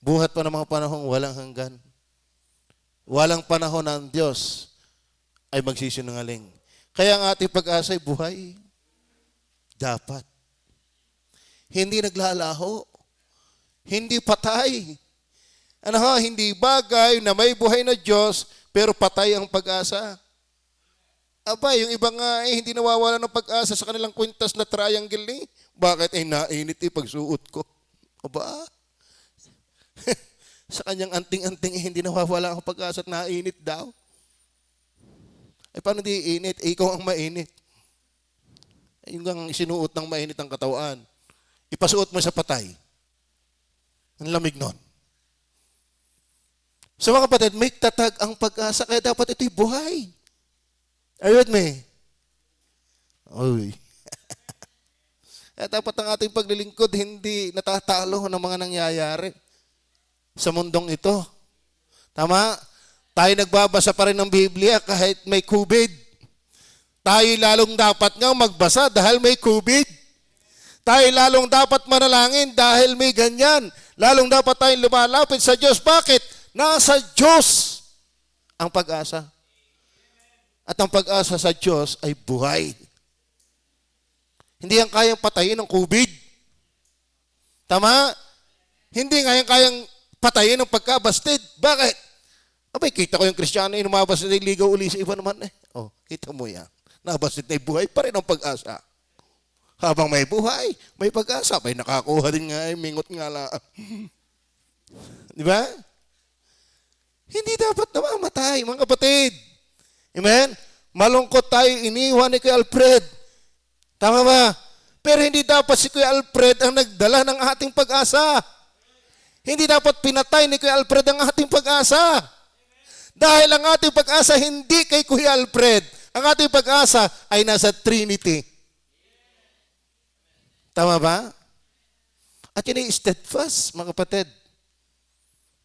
Buhat pa ng mga panahong walang hanggan. Walang panahon ng Diyos ay magsisinungaling. Kaya ang ating pag-asa ay buhay. Dapat. Hindi naglalaho. Hindi patay. Ano ha? Hindi bagay na may buhay na Diyos pero patay ang pag-asa. Aba, yung iba nga hindi nawawala ng pag-asa sa kanilang kwintas na triangle ni. Bakit? Nainit pagsuot ko. Aba, sa kanyang anting-anting hindi nawawala ang pag-asa at nainit daw. Paano di init? Ikaw ang mainit. Yung ang sinuot ng mainit ang katawan. Ipasuot mo sa patay. Ang lamig nun. So mga kapatid, may tatag ang pag-asa kaya dapat ito'y buhay. Are you with me? Oy. At dapat ang ating paglilingkod hindi natatalo ng mga nangyayari sa mundong ito. Tama? Tayo nagbabasa pa rin ng Biblia kahit may COVID. Tayo lalong dapat nga magbasa dahil may COVID. Tayo lalong dapat manalangin dahil may ganyan. Lalong dapat tayong lumalapit sa Diyos. Bakit? Nasa Diyos ang pag-asa. At ang pag-asa sa Diyos ay buhay. Hindi yan kayang patayin ng COVID. Tama? Hindi nga yan kayang patayin ng pagkabastid. Bakit? Abay, kita ko yung Kristiyano yung umabastid ay ligaw uli sa iba naman eh. Oh, kita mo yan. Nabastid na buhay pa rin ang pag-asa. Habang may buhay, may pag-asa. May nakakuha din nga, mingot nga lang. Di ba? Hindi dapat namamatay, mga kapatid. Amen? Malungkot tayo, iniwan ni Kuya Alfred. Tama ba? Pero hindi dapat si Kuya Alfred ang nagdala ng ating pag-asa. Hindi dapat pinatay ni Kuya Alfred ang ating pag-asa. Dahil ang ating pag-asa hindi kay Kuya Alfred. Ang ating pag-asa ay nasa Trinity. Tama ba? At yan ay steadfast, mga kapatid.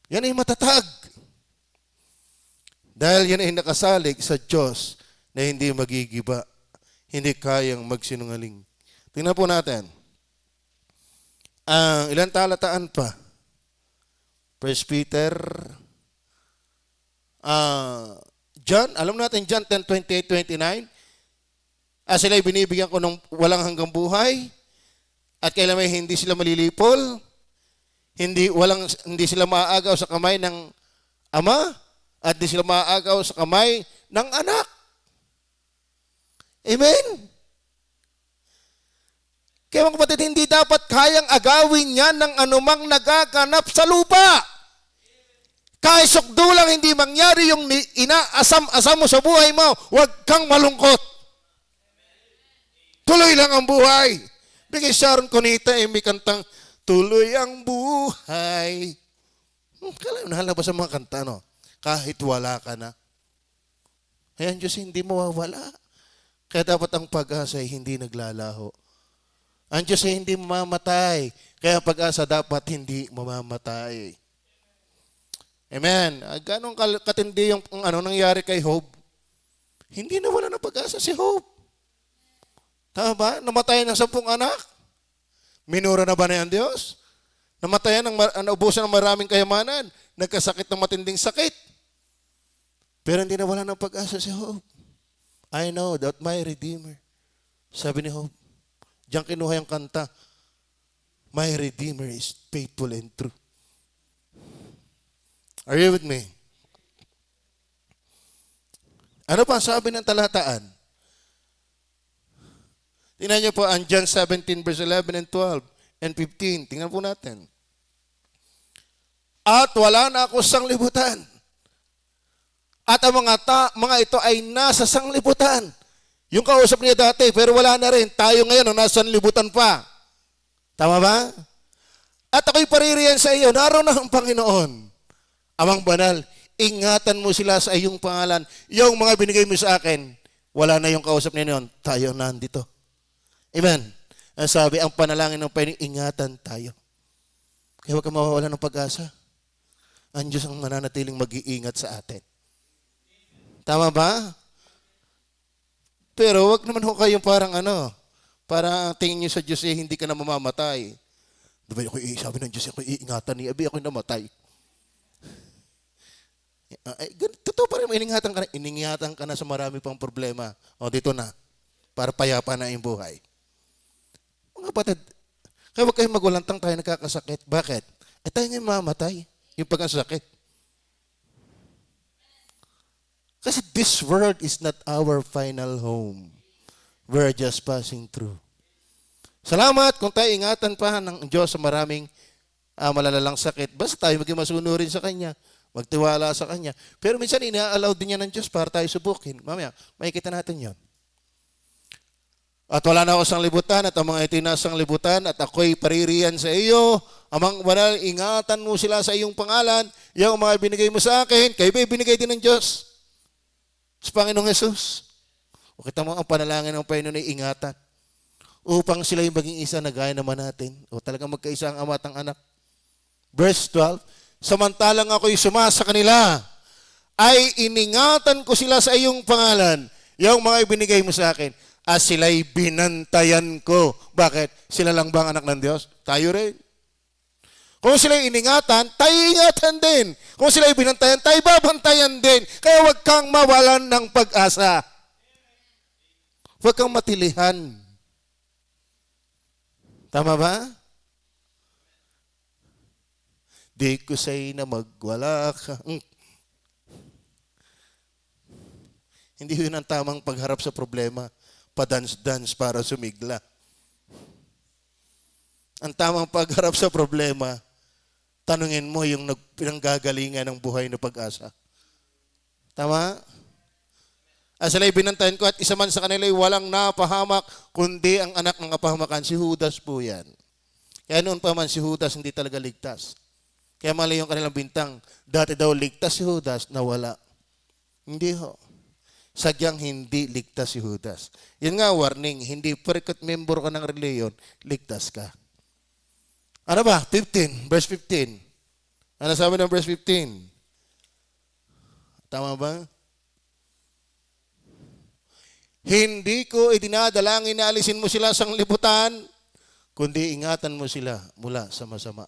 Yan ay matatag. Dahil yan ay nakasalig sa Diyos na hindi magigiba, hindi kayang magsinungaling. Tingnan po natin. Ilang talataan pa? 1 Peter, John, alam natin John 10:28-29. Sila'y binibigyan ko ng walang hanggang buhay at kailan may hindi sila malilipol. Hindi sila maaagaw sa kamay ng ama at di sila maaagaw sa kamay ng anak. Amen? Kaya mga kapatid, hindi dapat kayang agawin yan ng anumang nagaganap sa lupa. Kahit sukdulang hindi mangyari yung inaasam-asam mo sa buhay mo, huwag kang malungkot. Tuloy lang ang buhay. Bigay Sharon Cunita, may kantang, tuloy ang buhay. Kailan nahalabas ang mga kanta, no? Kahit wala ka na. Ayan, Diyos, hindi mawawala. Kaya dapat ang pag-asa ay hindi naglalaho. Ang Diyos ay hindi mamamatay. Kaya pag-asa dapat hindi mamamatay. Amen. Ganong katindi yung nangyari kay Job. Hindi na wala ng pag-asa si Job. Tama ba? Namatay ng 10 anak. Minura na ba na yan Diyos? Namatayan naubusan ng maraming kayamanan. Nagkasakit ng matinding sakit. Pero hindi na wala ng pag-asa si Job. I know that my Redeemer. Sabi ni Job. Diyan kinuha yung kanta. My Redeemer is faithful and true. Are you with me? Ano pa sabi ng talataan? Tingnan niyo po ang John 17 verse 11 and 12 and 15. Tingnan po natin. At wala na ako sanglibutan. At ang mga ito ay nasa sanglibutan. Yung kausap niya dati, pero wala na rin. Tayo ngayon, nasa sanglibutan pa. Tama ba? At ako'y paririyan sa iyo, naroon na ang Panginoon. Amang banal, ingatan mo sila sa iyong pangalan. Yung mga binigay mo sa akin, wala na yung kausap niya noon. Tayo nandito. Amen. Ang sabi, ang panalangin ng Panginoon, ingatan tayo. Kaya huwag ka mawawala ng pag-asa. Ang Diyos ang mananatiling mag-iingat sa atin. Tama ba? Pero wag naman ho kayong parang tingin nyo sa Diyos hindi ka na mamamatay. Diba sabi ng Diyos, ako iingatan niya, ako'y namatay. Totoo pa rin, iningatan ka na sa marami pang problema. O dito na, para payapa na yung buhay. Mga kapatid, kaya huwag kayong magulantang tayo nagkakasakit. Bakit? Tayo ngayon mamatay, yung pagkasakit. Kasi this world is not our final home. We're just passing through. Salamat kung tayo ingatan pa ng Diyos sa maraming malalalang sakit. Basta tayo maging masunurin sa Kanya. Magtiwala sa Kanya. Pero minsan ina-allow din niya ng Diyos para tayo subukin. Mamaya, makikita natin yon. At wala na ako sang libutan at ang mga itinasang libutan at ako'y paririyan sa iyo. Amang banal, ingatan mo sila sa iyong pangalan. Yung mga binigay mo sa akin, kayo ba binigay din ng Diyos? Sa Panginoong Jesus. O kita mo ang panalangin ng Panginoon ay ingatan. Upang sila yung maging isa na gaya naman natin. O talagang magkaisa ang ama at ang anak. Verse 12, samantalang ako'y sumasa kanila, ay iningatan ko sila sa iyong pangalan, yung mga ibinigay mo sa akin, at sila'y binantayan ko. Bakit? Sila lang ba ang anak ng Diyos? Tayo rin. Kung sila'y iningatan, tayo ingatan din. Kung sila'y binantayan, tayo babantayan din. Kaya huwag kang mawalan ng pag-asa. Huwag kang matilihan. Tama ba? Di ko sa'y na magwala ka. Hindi yun ang tamang pagharap sa problema. Padans-dans para sumigla. Ang tamang pagharap sa problema, tanungin mo yung pinanggagalingan ng buhay na pag-asa. Tama? At sila'y binantayan ko at isa man sa kanila'y walang napahamak, kundi ang anak ng kapahamakan, si Judas po yan. Kaya noon pa man si Judas hindi talaga ligtas. Kaya mali yung kanilang bintang, dati daw ligtas si Judas, nawala. Hindi ho. Sadyang hindi ligtas si Judas. Yun nga warning, hindi porket member ka ng reliyon, ligtas ka. Ano ba? 15, verse 15. Ano sabi ng verse 15? Tama ba? Hindi ko idinadalangin na alisin mo sila sa libutan, kundi ingatan mo sila mula sa masama.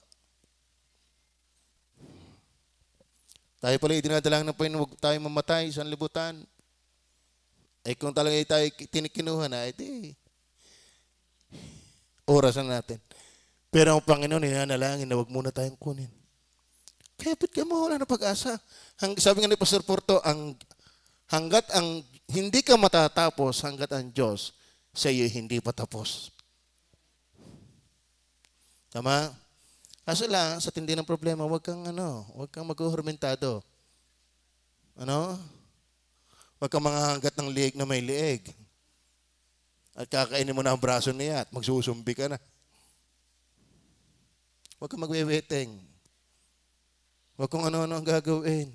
Tayo pala idinadalangin ng Panginoon, huwag tayo mamatay sa libutan. Kung talaga tayo tinikinuha na, edi, oras na natin. Pero ang Panginoon, ninanalangin na huwag muna tayong kunin. Kaya ba't ka mawala ng pag-asa? Sabi nga ni Pastor Porto, hanggat ang hindi ka matatapos, hanggat ang Diyos sa iyo hindi pa tapos. Tama? Kaso lang, sa tindi ng problema, huwag kang mag-uhurmentado. Huwag kang manghahanggat ng liig na may liig. At kakainin mo na ang braso niya at magsusumbi ka na. Huwag kang magweweteng. Huwag kung ano-ano ang gagawin.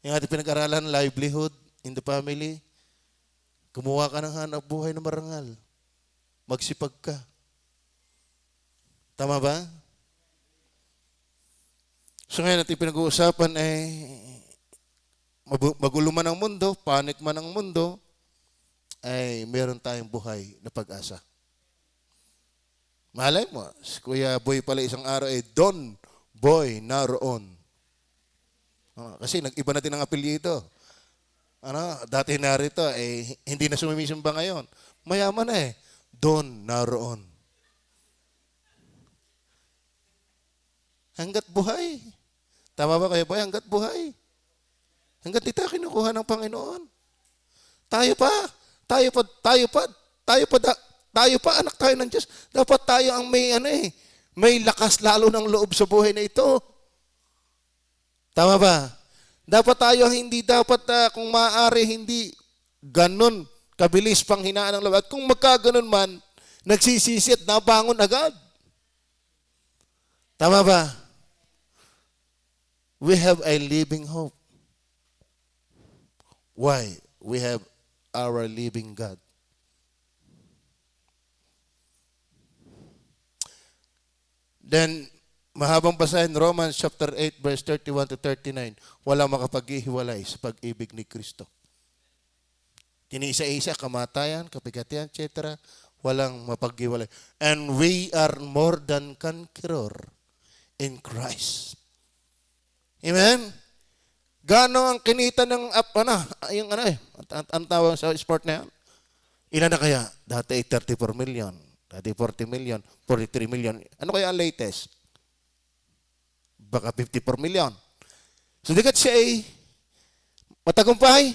Yung ating pinag-aralan, livelihood in the family, kumuha ka ng hanap buhay na marangal. Magsipag ka. Tama ba? So ngayon ating pinag-uusapan ay magulo man ang mundo, panik man ang mundo, ay meron tayong buhay na pag-asa. Malay mo, si Kuya Boy pala isang araw ay Don Boy naroon. Kasi nag-iba natin ang apelyido. Dati narito, hindi na sumisimba ngayon. Mayaman na Don naroon. Hanggat buhay. Tama ba kayo, Boy? Hanggat buhay. Hanggat di tayo kinukuha ng Panginoon. Tayo pa anak tayo ng Diyos. Dapat tayo ang may lakas lalo ng loob sa buhay na ito. Tama ba? Dapat tayo ang hindi dapat kung maaari hindi ganon kabilis panghinaan ng loob. At kung magkaganon man, nagsisisi at nabangon agad. Tama ba? We have a living hope. Why? We have our living God. Then, mahabang basahin, Romans chapter 8, verse 31 to 39. Walang makapaghihiwalay sa pag-ibig ni Kristo. Tinisa-isa, kamatayan, kapigatian, etc. Walang mapaghiwalay. And we are more than conqueror in Christ. Amen? Gano ang kinita ng ang tawag sa sport na yan? Ilan na kaya? Dati 34 million. Dati 40 million. 43 million. Ano kaya ang latest? Baka 54 million. So dikat siya ay matagumpay.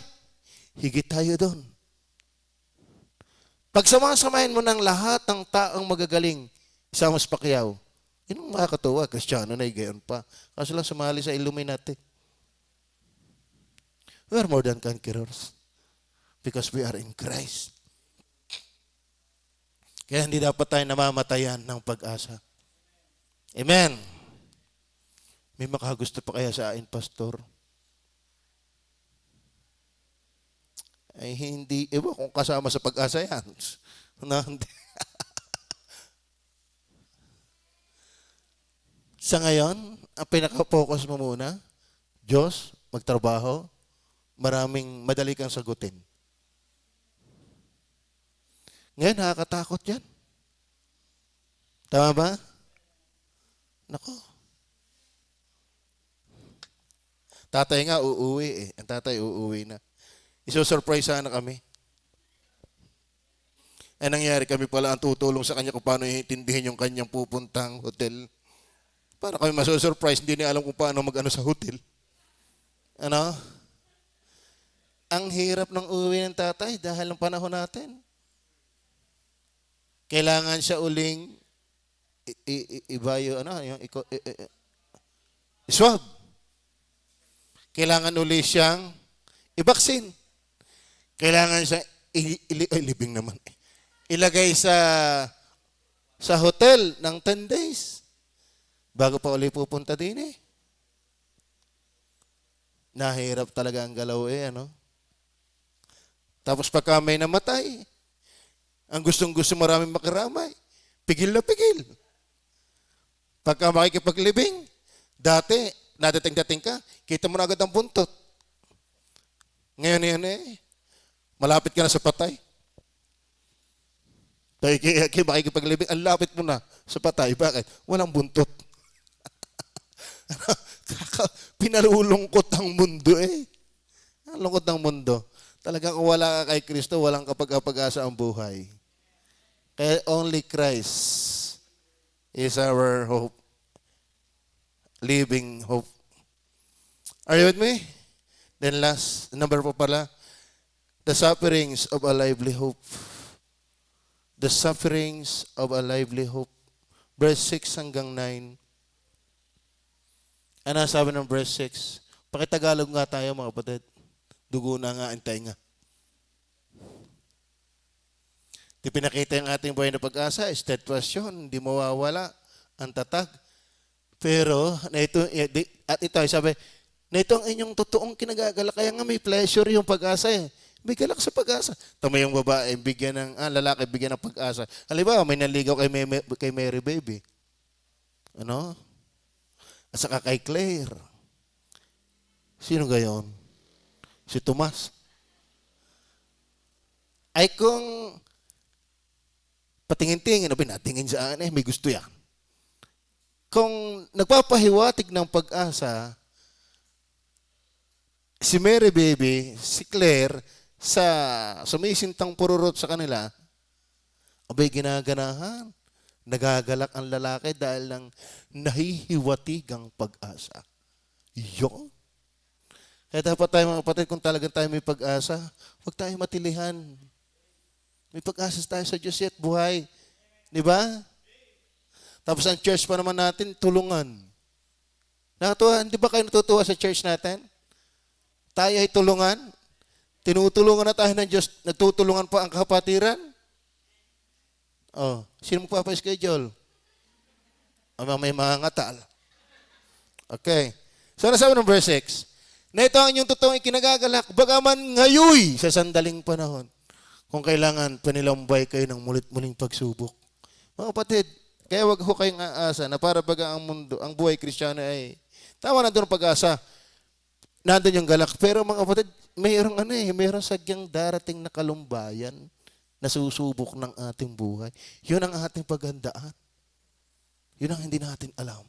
Higit tayo doon. Pag samasamahin mo ng lahat ng taong magagaling, isama sa Pacquiao, yun ang makakatuwa. Kristiyano na gayon pa. Kaso lang sumali sa Illuminati. We are more than conquerors because we are in Christ. Kaya hindi dapat tayo namamatayan ng pag-asa. Amen. May makagusto pa kaya sa akin, Pastor? Ay hindi, kung kasama sa pag-asa yan. Sa ngayon, ang pinaka-focus mo muna, Diyos, magtrabaho, madali kang sagutin. Ngayon, nakakatakot yan. Tama ba? Nako. Tatay nga uuwi Ang tatay uuwi na. Iso-surprise sana kami. Nangyari kami pala ang tutulong sa kanya kung paano iintindihin yung kanyang pupuntang hotel. Para kami maso-surprise, hindi niya alam kung paano mag-ano sa hotel. Ang hirap ng uwi ng tatay dahil ng panahon natin. Kailangan siya uling swab. Kailangan uli siyang i-vaccine. Kailangan siya libing naman. Ilagay sa hotel ng 10 days. Bago pa uli pupunta din Nahirap talaga ang galaw Tapos pagka may namatay, ang gustong-gusto maraming makiramay, pigil na pigil. Pagka makikipaglibing, dati, nadating-dating ka, kita mo na agad ang buntot. Ngayon malapit ka na sa patay. Kaya makikipaglibing, ang lapit mo na sa patay. Bakit? Walang buntot. Pinalulungkot ang mundo Ang lungkot ng mundo. Talagang kung wala ka kay Kristo, walang kapag-asa ang buhay. Kaya only Christ is our hope. Living hope. Are you with me? Then last, number 4 pala, the sufferings of a lively hope. The sufferings of a lively hope. Verse 6 hanggang 9. Ano sabi ng verse 6? Pakitagalog nga tayo mga kapatid. Dugo na nga, antay nga. Di pinakita yung ating buhay na pag-asa, steadfast yun, hindi mawawala ang tatag. Pero, at ito ay sabi, na ito ang inyong totoong kinagagalak, kaya nga may pleasure yung pag-asa eh. May galak sa pag-asa. Tama yung babae, lalaki bigyan ng pag-asa. Halimbawa, may naligaw kay Mary Baby. Ano? At saka kay Claire. Sino gayon? Si Tomas. Ay kung patingin-tingin, pinatingin sa may gusto yan. Kung nagpapahiwatig ng pag-asa, si Mary Baby, si Claire, sa sumisintang pururot sa kanila, abay ginaganahan. Nagagalak ang lalaki dahil lang nahihiwatig ang pag-asa. Yun. Kaya dapat tayo mga kapatid, kung talagang tayo may pag-asa, huwag tayo matilihan. May pag-asa tayo sa Diyos at buhay. Di ba? Tapos ang church pa naman natin, tulungan. Nakatuwa, di ba kayo natutuwa sa church natin? Tayo ay tulungan. Tinutulungan na tayo ng Diyos. Nagtutulungan pa ang kapatiran. Oh, sino magpapa-schedule? May mga ngatal. Okay. So, nasabi ng verse 6, na ito ang inyong totoong ikinagagalak, bagaman ngayoy sa sandaling panahon, kung kailangan panilambay kayo ng mulit-muling pagsubok. Mga kapatid, kaya wag ho kayong aasa na para baga ang mundo, ang buhay Kristiyano ay, tama na doon pag-asa, nandun yung galak. Pero mga kapatid, mayroong sagyang darating na kalumbayan na susubok ng ating buhay. Yun ang ating paghandaan. Yun ang hindi natin alam.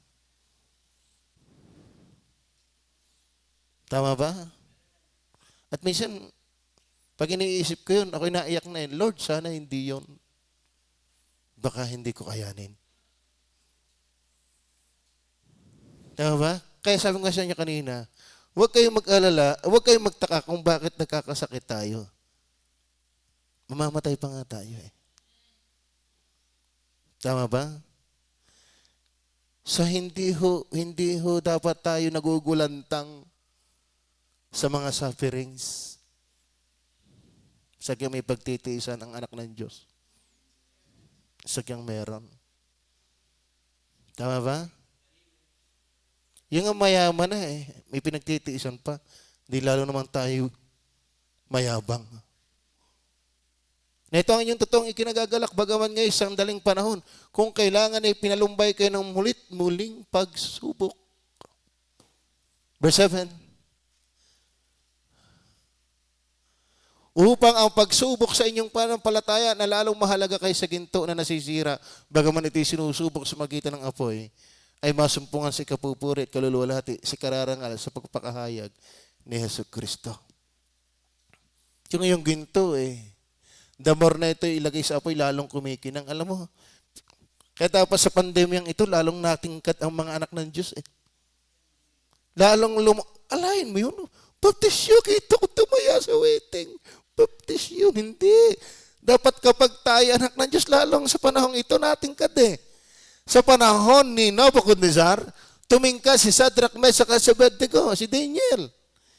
Tama ba? At minsan, pag iniisip ko yun, ako'y naiyak na yun. Lord, sana hindi yun. Baka hindi ko kayanin. Tama ba? Kaya sabi ko sa inyo kanina, huwag kayong mag-alala, huwag kayong magtaka kung bakit nagkakasakit tayo. Mamamatay pa nga tayo eh. Tama ba? So hindi ho dapat tayo nagugulantang sa mga sufferings. Sagyang may pagtitiisan ang anak ng Diyos. Sagyang meron. Tama ba? Yung mayaman na eh, may pinagtitiisan pa. Di lalo naman tayo mayabang. Na ito ang inyong totoong ikinagagalak, bagaman ngayon sandaling panahon, kung kailangan ay pinalumbay kayo ng muling pagsubok. Verse 7. Upang ang pagsubok sa inyong pananampalataya na lalong mahalaga kay sa ginto na nasisira, bagaman ito'y sinusubok sa magitan ng apoy, ay masumpungan si kapupuri at kaluluwalhati, si kararangal sa pagpapakahayag ni Jesucristo. Yung ginto the more na ito ilagay sa apoy, lalong kumikinang. Alam mo, kaya tapos sa pandemyang ito, lalong natingkat ang mga anak ng Diyos Lalong alayin mo yun. Baptisyo, kita ko tumaya sa waiting. Baptisyo, hindi. Dapat kapag tayo anak ng Diyos, lalong sa panahong ito natingkat Sa panahon ni Nebuchadnezzar, tumingkad si Shadrach, Meshach at Abednego, si Daniel.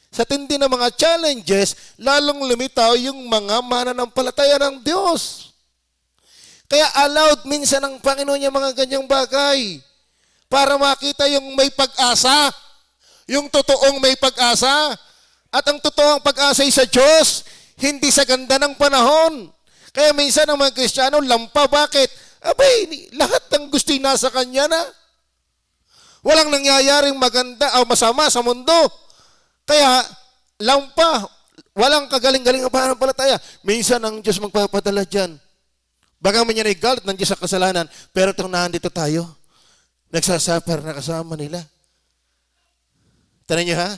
Sa tindi ng mga challenges, lalong lumitaw yung mga mananampalataya ng Diyos. Kaya allowed minsan ng Panginoon yung mga ganyang bagay para makita yung may pag-asa, yung totoong may pag-asa. At ang totoong pag-asa ay sa Diyos, hindi sa ganda ng panahon. Kaya minsan ang mga Kristiyano, lampa, bakit? Abay, lahat ng gusto'y nasa Kanya na. Walang nangyayaring maganda o masama sa mundo. Kaya, lampa, walang kagaling-galing ang pananampalataya. Minsan ang Diyos magpapadala dyan. Bagaman niya ay galit ng Diyos sa kasalanan, pero itong nandito tayo, nagsasuffer na kasama nila. Tanong niyo ha?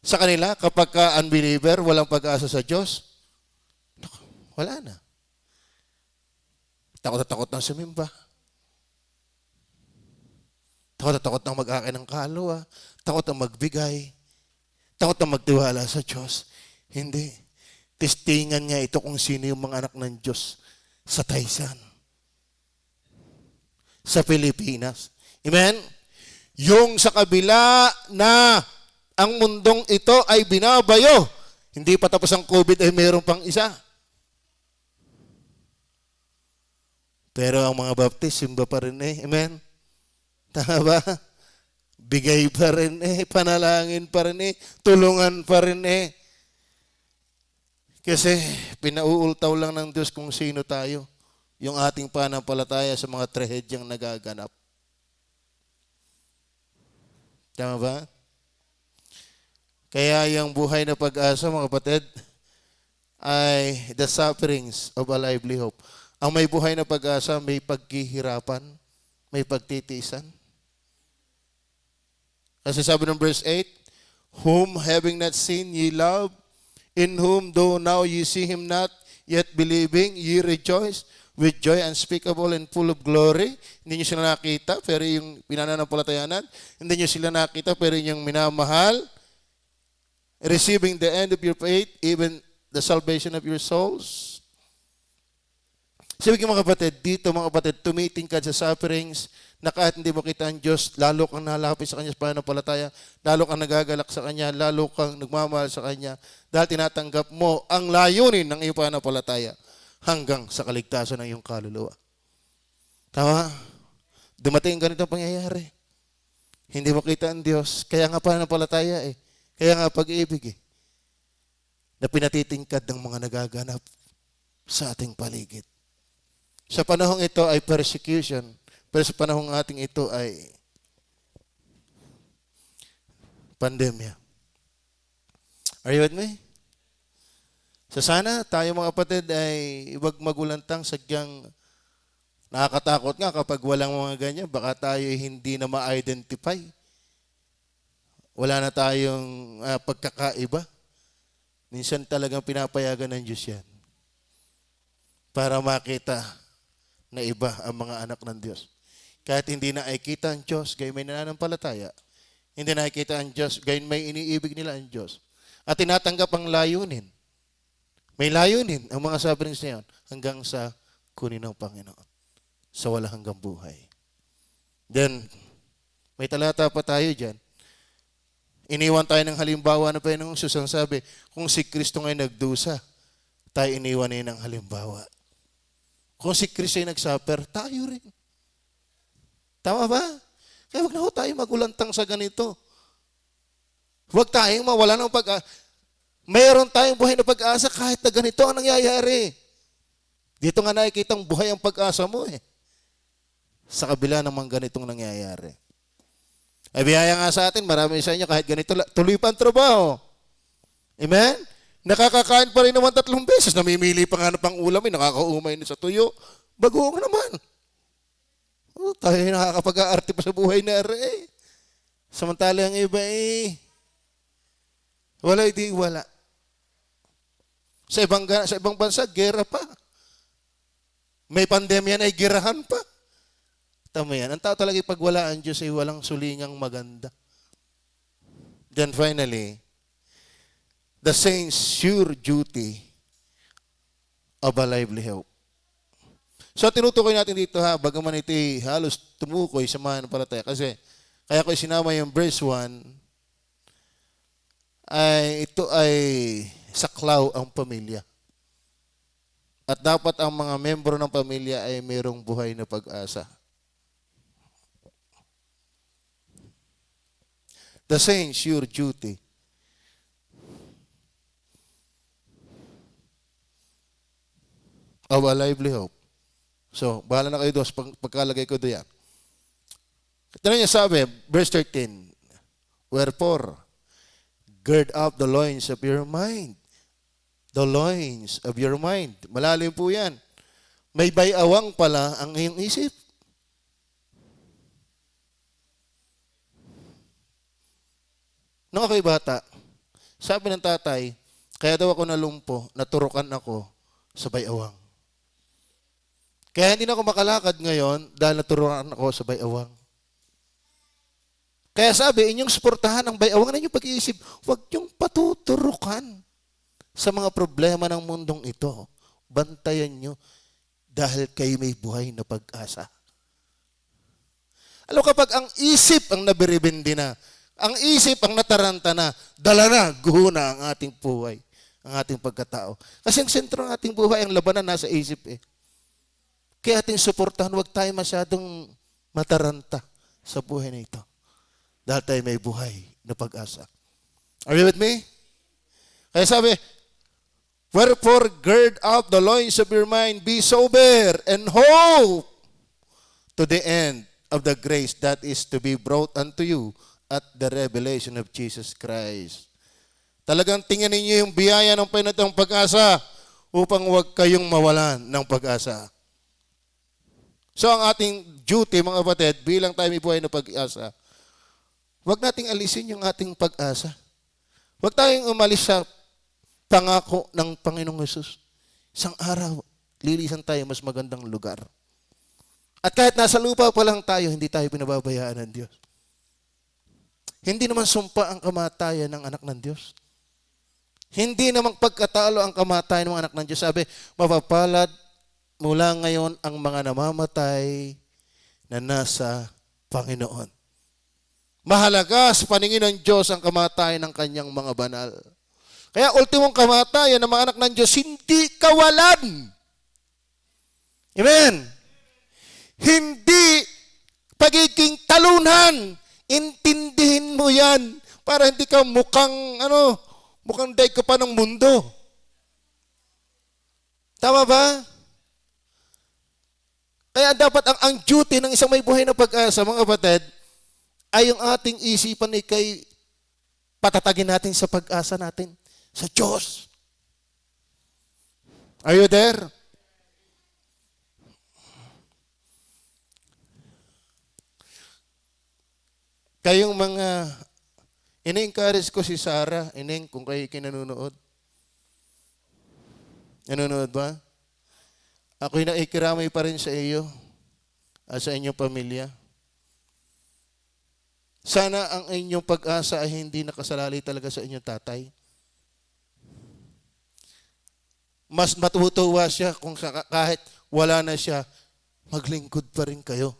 Sa kanila, kapag ka unbeliever, walang pag-asa sa Diyos, Wala na. Takot na takot na sumimba. Takot na takot na mag-akin ng kaluluwa. Takot na magbigay. Takot na magtiwala sa Diyos. Hindi. Testingan nga ito kung sino yung mga anak ng Diyos sa Taysan. Sa Pilipinas. Amen? Yung sa kabila na ang mundong ito ay binabayo. Hindi pa tapos ang COVID ay mayroon pang isa. Pero ang mga baptist, simba pa rin eh. Amen? Tama ba? Bigay pa rin eh. Panalangin pa rin eh. Tulungan pa rin eh. Kasi pinauultaw lang ng Diyos kung sino tayo. Yung ating panampalataya sa mga trahedyang nagaganap. Tama ba? Kaya yung buhay na pag-asa, mga kapatid, ay the sufferings of a lively hope. Ang may buhay na pag-asa, may paghihirapan, may pagtitiisan. Kasi sabi ng verse 8, whom having not seen ye love, in whom though now ye see him not, yet believing, ye rejoice with joy unspeakable and full of glory. Hindi nyo sila nakita, pero yung pinananampalatayanan. Hindi nyo sila nakita, pero yung minamahal. Receiving the end of your faith, even the salvation of your souls. Sabi ko mga kapatid, dito mga kapatid, tumitingkad sa sufferings na kahit hindi mo kita ang Diyos, lalo kang nalapit sa Kanya sa pananampalataya, lalo kang nagagalak sa Kanya, lalo kang nagmamahal sa Kanya, dahil tinatanggap mo ang layunin ng iyong pananampalataya hanggang sa kaligtasan ng iyong kaluluwa. Tama? Dumating ganitong pangyayari. Hindi mo kita ang Diyos, kaya nga pananampalataya eh. Kaya nga pag-ibig eh. Na pinatitingkad ng mga nagaganap sa ating paligid. Sa panahong ito ay persecution, pero sa panahong ating ito ay pandemya. Are you with me? So sana tayo mga kapatid ay huwag magulantang sadyang nakakatakot nga kapag walang mga ganyan. Baka tayo hindi na ma-identify. Wala na tayong pagkakaiba. Minsan talagang pinapayagan ng Diyos yan. Para makita na iba ang mga anak ng Diyos. Kahit hindi na nakikita ang Diyos, gayon may nananampalataya. Hindi na nakikita ang Diyos, gayon may iniibig nila ang Diyos. At tinatanggap ang layunin. May layunin ang mga sufferings na yun hanggang sa kunin ng Panginoon. Sa walang hanggang buhay. Then, may talata pa tayo dyan. Iniwan tayo ng halimbawa na Panginoong Jesus ang sabi, kung si Kristo ngay nagdusa, tayo iniwan niya ng halimbawa. Kung si Kristo ay nagsuffer, tayo rin. Tama ba? Kaya wag na ho tayo magulantang sa ganito. Huwag tayong mawala ng pag-asa. Mayroon tayong buhay na pag-asa kahit na ganito ang nangyayari. Dito nga nakikita ang buhay ang pag-asa mo eh. Sa kabila naman ganitong nangyayari. Ay biyaya nga sa atin, marami sa inyo kahit ganito, tuloy pa ang trabaho. Amen? Nakakakain pa rin naman 3 beses. Namimili pa nga na pang ulam, nakakaumay na sa tuyo. Bagoong naman. Tayo nakakapag-aarte pa sa buhay na eh. Samantala ang iba eh. Wala, hindi wala. Sa ibang bansa, gera pa. May pandemya na gerahan pa. Tama yan. Ang tao talaga pag wala ang Diyos ay walang sulingang maganda. Then finally, the saints' sure duty of a lively hope. So tinutukoy natin dito bagaman ito halos tumukoy sa mananampalataya. Kasi kaya ko sinama yung verse 1, ito ay saklaw ang pamilya. At dapat ang mga membro ng pamilya ay mayroong buhay na pag-asa. The saints' sure duty of a lively hope. So, bahala na kayo doon pagkalagay ko doon yan. Ito na niya sabi, verse 13, wherefore, gird up the loins of your mind. The loins of your mind. Malalim po yan. May bayawang pala ang iyong isip. Nung ako'y bata, sabi ng tatay, kaya daw ako nalumpo, naturukan ako sa bayawang. Kaya hindi na ako makalakad ngayon dahil naturuan ako sa bayawang. Kaya sabi, inyong suportahan ang bayawang na inyong pag-iisip, huwag niyong patuturukan sa mga problema ng mundong ito. Bantayan niyo dahil kayo may buhay na pag-asa. Alam, kapag ang isip ang nabiribindi na, ang isip ang nataranta na, dala na, guhuna ang ating buhay, ang ating pagkatao. Kasi ang sentro ng ating buhay, ang labanan nasa isip eh. Kaya ating suportahan, huwag tayo masyadong mataranta sa buhay na ito. Dahil tayo may buhay na pag-asa. Are you with me? Kaya sabi, wherefore gird up the loins of your mind, be sober, and hope to the end of the grace that is to be brought unto you at the revelation of Jesus Christ. Talagang tingnan ninyo yung biyaya ng pinatang pag-asa upang huwag kayong mawalan ng pag-asa. So ang ating duty, mga kapatid, bilang tayo may buhay na pag-asa, huwag nating alisin yung ating pag-asa. Huwag tayong umalis sa pangako ng Panginoong Hesus. Isang araw, lilisan tayo mas magandang lugar. At kahit nasa lupa pa lang tayo, hindi tayo pinababayaan ng Diyos. Hindi naman sumpa ang kamatayan ng anak ng Diyos. Hindi naman pagkatalo ang kamatayan ng anak ng Diyos. Sabi, mapapalad mula ngayon ang mga namamatay na nasa Panginoon. Mahalaga sa paningin ng Diyos ang kamatayan ng kanyang mga banal. Kaya ultimong kamatayan ng mga anak ng Diyos, hindi kawalan. Amen? Hindi pagiging talunan. Intindihin mo yan para hindi ka mukhang daig ka pa ng mundo. Tama ba? Kaya dapat ang duty ng isang may buhay na pag-asa, mga kapatid, ay yung ating isipan ay kay patatagin natin sa pag-asa natin sa Diyos. Are you there? Kayong mga, ina-encourage ko si Sarah, kung kayo kinanonood. Nanonood ba? Ako'y naikiramay pa rin sa iyo at sa inyong pamilya. Sana ang inyong pag-asa ay hindi nakasalalay talaga sa inyong tatay. Mas matutuwa siya kung kahit wala na siya, maglingkod pa rin kayo.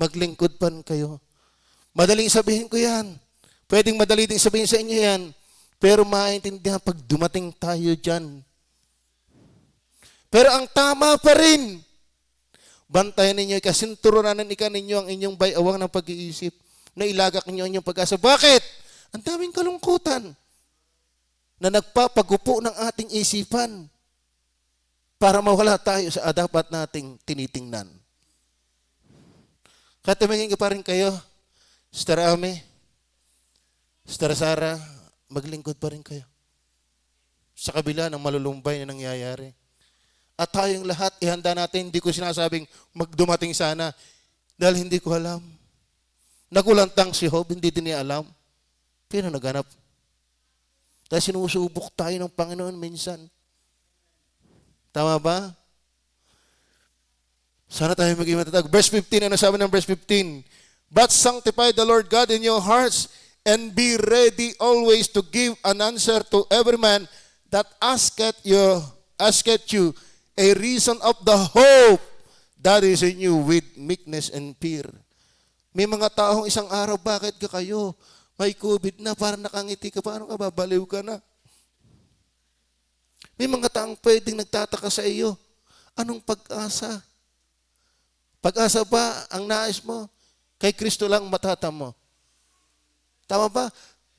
Maglingkod pa rin kayo. Madaling sabihin ko yan. Pwedeng madali din sabihin sa inyo yan. Pero maintindihan pag dumating tayo dyan. Pero ang tama pa rin, bantayan ninyo, kasinturunan ninyo ang inyong bayawang ng pag-iisip na ilagak ninyo ang inyong pag-asa. Bakit? Ang daming kalungkutan na nagpapagupo ng ating isipan para mawala tayo sa dapat nating tinitingnan. Katumingin ka pa rin kayo, Sister Ame, Sister Sarah, maglingkod pa rin kayo sa kabila ng malulumbay na nangyayari. At tayong lahat, ihanda natin, hindi ko sinasabing magdumating sana dahil hindi ko alam. Nagulantang si Job, hindi din niya alam. Pero naganap. Dahil sinusubok tayo ng Panginoon minsan. Tama ba? Sana tayo maging matatag. Verse 15, ano sabi ng verse 15? But sanctify the Lord God in your hearts and be ready always to give an answer to every man that asketh you a reason of the hope that is in you with meekness and fear. May mga taong isang araw, bakit ka kayo? May COVID na, parang nakangiti ka, paano ka, babaliw ka na. May mga taong pwedeng nagtataka sa iyo. Anong pag-asa? Pag-asa ba ang nais mo? Kay Kristo lang matata mo. Tama ba?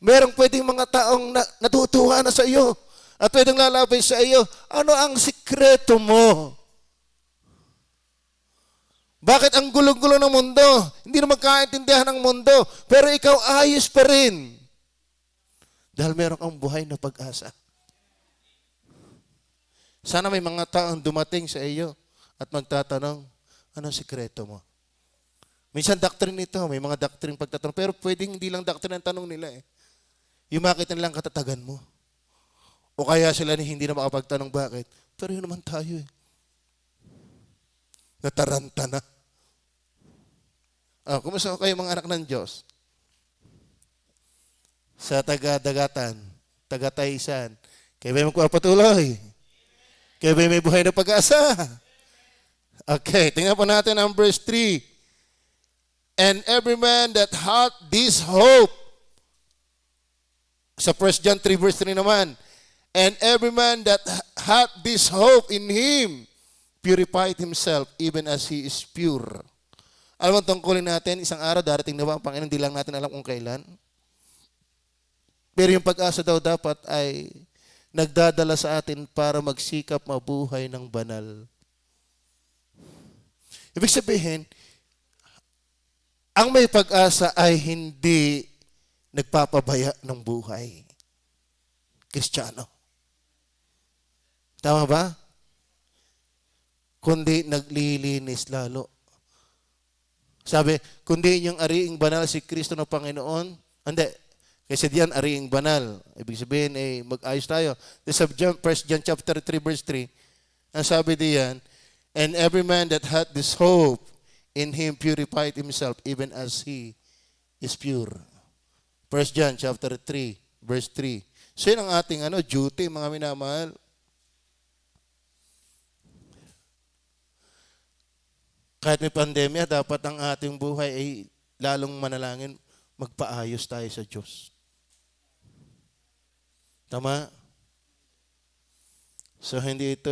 Merong pwedeng mga taong natutuwa na sa iyo. At pwedeng lalabay sa iyo, ano ang sikreto mo? Bakit ang gulo-gulo ng mundo? Hindi na magkaintindihan ng mundo, pero ikaw ayos pa rin. Dahil meron kang buhay na pag-asa. Sana may mga taong dumating sa iyo at magtatanong, anong sikreto mo? Minsan doctrine ito, may mga doctrine pagtatanong, pero pwedeng hindi lang doctrine ang tanong nila eh. Yung makita nilang katatagan mo. O kaya sila hindi na makapagtanong bakit. Pero yun naman tayo eh. Nataranta na. Kumusta kayo mga anak ng Diyos? Sa taga-dagatan, taga-taisan. Kayo ba magpapatuloy? Kayo ba may buhay na pag-asa? Okay, tingnan po natin ang verse 3. And every man that hath this hope, sa 1 John 3 verse 3 naman, and every man that hath this hope in Him, purified himself even as He is pure. Alam mo tungkulin natin, isang araw darating na ba ang Panginoon, hindi lang natin alam kung kailan. Pero yung pag-asa daw dapat ay nagdadala sa atin para magsikap mabuhay ng banal. Ibig sabihin, ang may pag-asa ay hindi nagpapabaya ng buhay. Kristiyano. Tama ba? Kundi naglilinis lalo. Sabi, kundi inyong ariing banal si Kristo na Panginoon. Hindi. Kasi diyan ariing banal. Ibig sabihin, mag-ayos tayo. Sa 1 John chapter 3 verse 3, ang sabi diyan, and every man that hath this hope in Him purified himself even as He is pure. 1 John chapter 3 verse 3. So yun ang ating duty, mga minamahal. Kahit may pandemya, dapat ang ating buhay ay lalong manalangin, magpaayos tayo sa Diyos. Tama? So hindi ito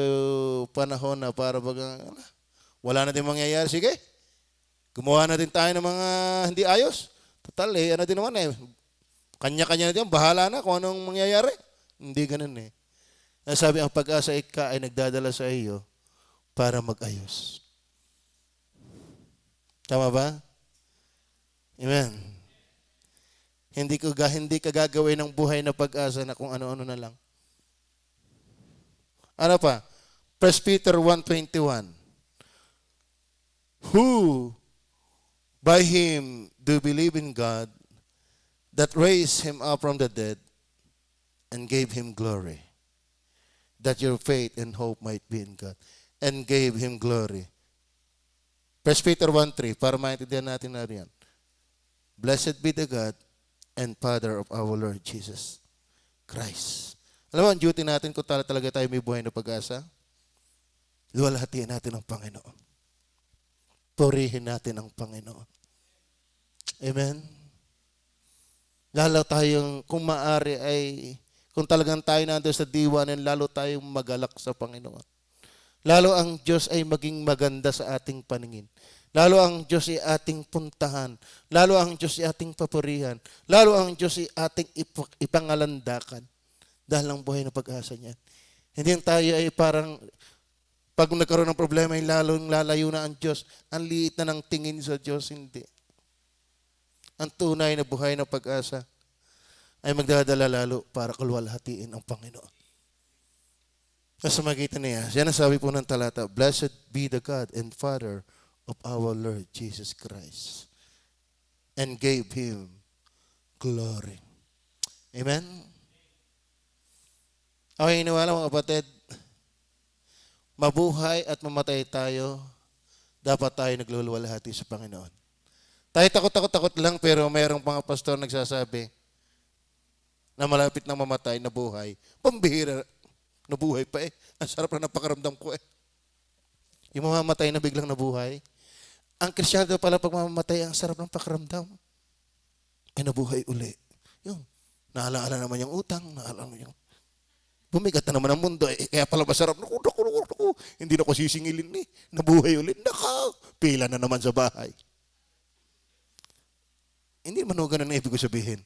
panahon na para wala na din mangyayari. Sige, gumawa na din tayo ng mga hindi ayos. Total, din naman kanya-kanya na din, bahala na kung anong mangyayari. Hindi ganun eh. Sabi, ang pag-asa ay nagdadala sa iyo para mag-ayos. Tama ba? Amen. Hindi ka gagawin ng buhay na pag-asa na kung ano-ano na lang. Ano pa? 1 Peter 1:21. Who by Him do believe in God, that raised Him up from the dead and gave Him glory, that your faith and hope might be in God, and gave Him glory. 1 Peter 1:3, para maintindihan natin na riyan. Blessed be the God and Father of our Lord Jesus Christ. Alam mo, ang duty natin kung talaga tayo may buhay na pag-asa, luwalhatiin natin ang Panginoon. Purihin natin ang Panginoon. Amen? Lalo tayong, kung maaari ay, kung talagang tayo nandun sa diwanan, lalo tayong magalak sa Panginoon. Lalo ang Diyos ay maging maganda sa ating paningin. Lalo ang Diyos ay ating puntahan. Lalo ang Diyos ay ating papurihan. Lalo ang Diyos ay ating ipangalandakan. Dahil ang buhay na pag-asa niya. Hindi tayo ay parang, pag nagkaroon ng problema, ay lalong lalayo na ang Diyos. Ang liit na ng tingin sa Diyos, hindi. Ang tunay na buhay na pag-asa ay magdadala lalo para kalwalhatiin ang Panginoon. Sa magitan niya, yan ang sabi po ng talata, Blessed be the God and Father of our Lord Jesus Christ, and gave Him glory. Amen? Okay, iniwala mga kapatid, mabuhay at mamatay tayo, dapat tayo nagluluwalhati sa Panginoon. Tayo takot lang, pero mayroong mga pastor nagsasabi na malapit na mamatay na buhay. Pambihira, nabuhay pa eh. Ang sarap na napakaramdam ko eh. Yung mamamatay na biglang nabuhay. Ang Kristyano pala pag mamamatay, ang sarap ng pakaramdam. Ay nabuhay uli. Yung, naalaala naman yung utang, naalaala naman yung bumigat na naman ang mundo eh. Kaya pala masarap. Naku, hindi na ko sisingilin eh. Nabuhay uli. Pila na naman sa bahay. Hindi naman ganun ang ibig ko sabihin.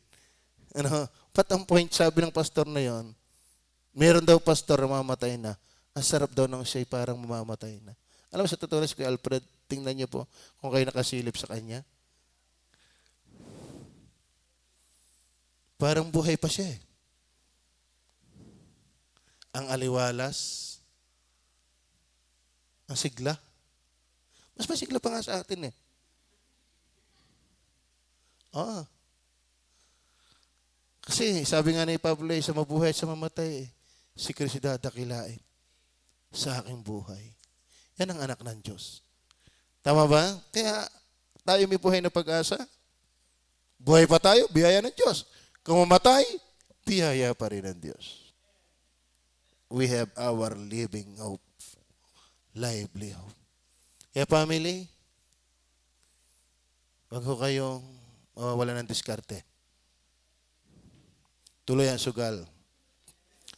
But ang point, sabi ng pastor na yon, meron daw pastor na mamamatay na. Ang sarap daw nang siya'y parang mamamatay na. Alam mo, sa totoo na si Kuya Alfred, tingnan niyo po kung kayo nakasilip sa kanya. Parang buhay pa siya eh. Ang aliwalas, ang sigla. Mas masigla pa nga sa atin eh. Kasi sabi nga ni Pablo sa mabuhay at sa mamatay eh. si Kristo dadakilain sa aking buhay. Yan ang anak ng Diyos. Tama ba? Kaya tayo may buhay na pag-asa. Buhay pa tayo, biyaya ng Diyos. Kung mamatay, biyaya pa rin ng Diyos. We have our living hope. Lively hope. Kaya family, wag ko kayong wala ng diskarte. Tuloy ang sugal.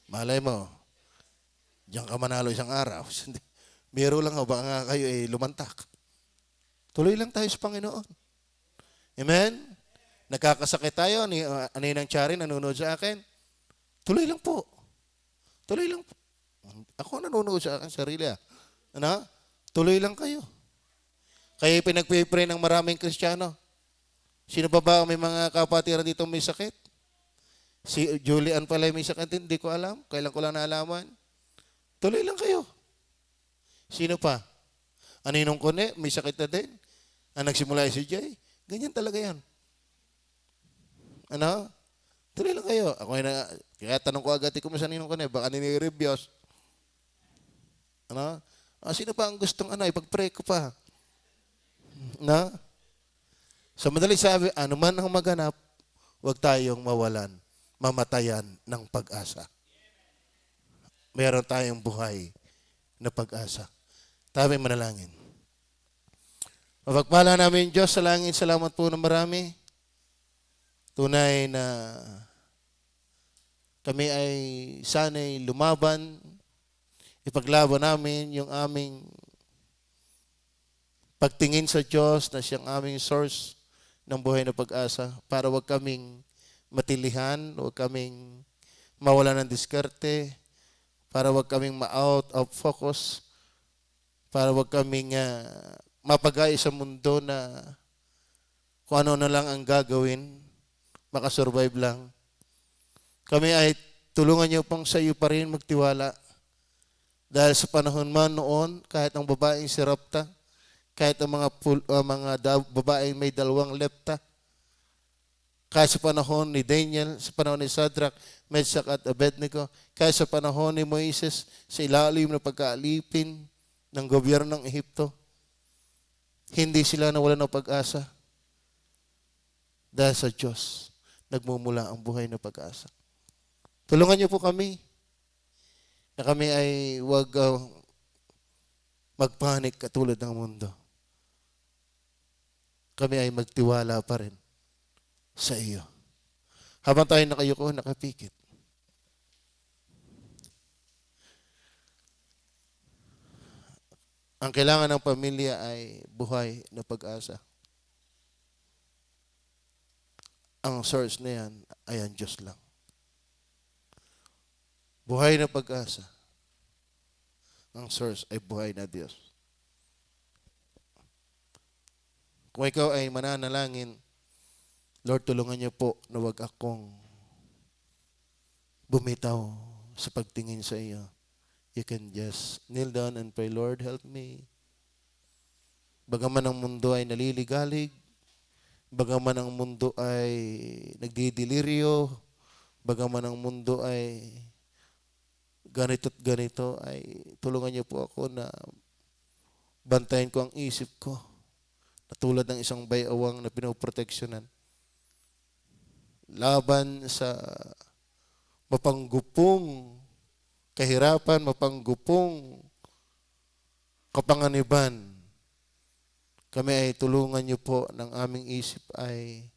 Malay mo, diyan ka manalo isang araw. Biro lang baka nga kayo lumantak. Tuloy lang tayo sa Panginoon. Amen? Nakakasakit tayo, Aninang Charin, nanonood sa akin. Tuloy lang po. Tuloy lang po. Ako nanonood sa akin, sarili. Ano? Tuloy lang kayo. Kaya pinagpipray ng maraming Kristiyano. Sino ba may mga kapatiran dito may sakit? Si Julian pala may sakit, hindi ko alam. Kailan ko lang naalaman. Tuloy lang kayo. Sino pa? Aninong Kone, may sakit na din. Ang nagsimula si Jay. Ganyan talaga yan. Ano? Tuloy lang kayo. Kaya tanong ko agad, kung sa Aninong Kone, baka nini-reviews. Ano? Sino pa ang gustong ipag-pray ko pa? No? So madali sabi, ano man ang maganap, huwag tayong mamatayan ng pag-asa. Meron tayong buhay na pag-asa. Tayo manalangin. Mapagpala namin Diyos sa langit, salamat po ng marami. Tunay na kami ay sana'y lumaban, ipaglaban namin yung aming pagtingin sa Diyos na siyang aming source ng buhay na pag-asa para wag kaming matilihan, wag kaming mawala ng diskarte, para wag kaming ma-out of focus, para wag kaming mapagay sa mundo na kung ano na lang ang gagawin, makasurvive lang. Kami ay tulungan niyo pong sa iyo pa rin magtiwala. Dahil sa panahon man noon, kahit ang babaeng si Rapta, kahit ang mga babaeng may 2 lepta, kahit sa panahon ni Daniel, sa panahon ni Shadrach, Meshach at Abednego, kahit sa panahon ni Moises, sa ilalim ng pagkaalipin ng gobyerno ng Ehipto, hindi sila nawalan ng pag-asa. Dahil sa Diyos, nagmumula ang buhay na pag-asa. Tulungan niyo po kami na kami ay huwag magpanik katulad ng mundo. Kami ay magtiwala pa rin sa iyo. Habang tayo nakayuko, nakapikit. Ang kailangan ng pamilya ay buhay na pag-asa. Ang source na yan ay ang Diyos lang. Buhay na pag-asa. Ang source ay buhay na Diyos. Kung ikaw ay mananalangin, Lord, tulungan niyo po na wag akong bumitaw sa pagtingin sa iyo. You can just kneel down and pray, Lord, help me. Bagaman ang mundo ay naliligalig, bagaman ang mundo ay nagdidelirio, bagaman ang mundo ay ganito't ganito, ay tulungan niyo po ako na bantayan ko ang isip ko na tulad ng isang bayawang na pinoproteksyonan laban sa mapanggupong kahirapan, mapanggupong kapanganiban. Kami ay tulungan niyo po ng aming isip ay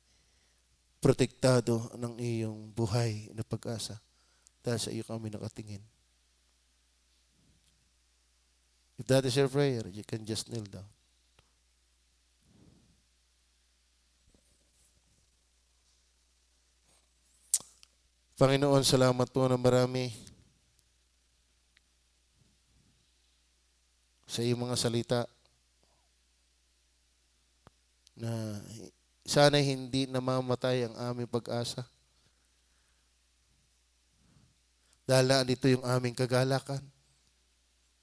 protektado ng iyong buhay na pag-asa dahil sa iyo kami nakatingin. If that is your prayer, you can just kneel down. Panginoon, salamat po na marami sa iyong mga salita na sana hindi namamatay ang aming pag-asa. Dahil nandito yung aming kagalakan,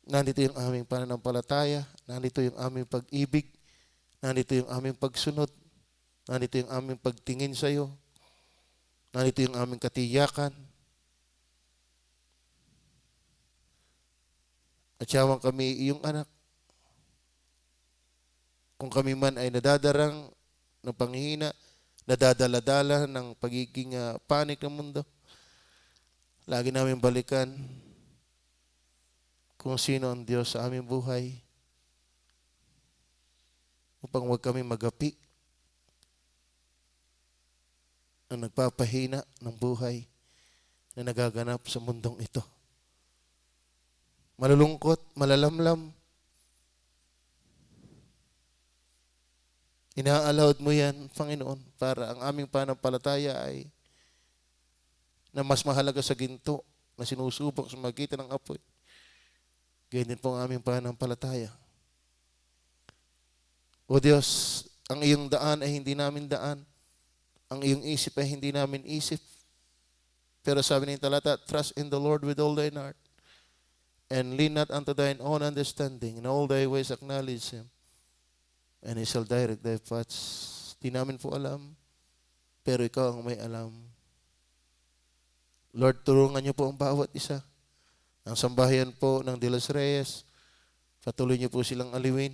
nandito yung aming pananampalataya, nandito yung aming pag-ibig, nandito yung aming pagsunod, nandito yung aming pagtingin sa iyo, nandito yung aming katiyakan. At siyawang kami iyong anak. Kung kami man ay nadadarang ng panghihina, nadadala-dala ng pagiging panik ng mundo, lagi namin balikan kung sino ang Diyos sa aming buhay upang huwag kami magapi ng nagpapahina ng buhay na nagaganap sa mundong ito. Malulungkot, malalamlam. Ina-allowed mo yan, Panginoon, para ang aming pananampalataya ay na mas mahalaga sa ginto na sinusubok sa magitan ng apoy. Ganyan din po ang aming pananampalataya. O Diyos, ang iyong daan ay hindi namin daan. Ang iyong isip ay hindi namin isip. Pero sabi ng talata, trust in the Lord with all thine heart, and lean not unto thine own understanding. In all thy ways acknowledge Him, and He shall direct thy paths. Di namin po alam, pero ikaw ang may alam. Lord, tulungan niyo po ang bawat isa. Ang sambahayan po ng De Los Reyes, patuloy niyo po silang aliwin,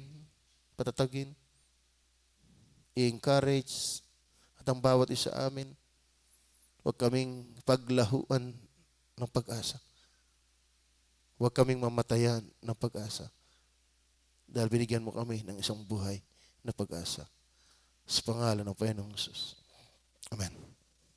patatagin, i-encourage, at ang bawat isa amin, huwag kaming paglahuan ng pag-asa. Huwag kaming mamatayan ng pag-asa. Dahil binigyan mo kami ng isang buhay na pag-asa. Sa pangalan ng Panginoong Jesus. Amen.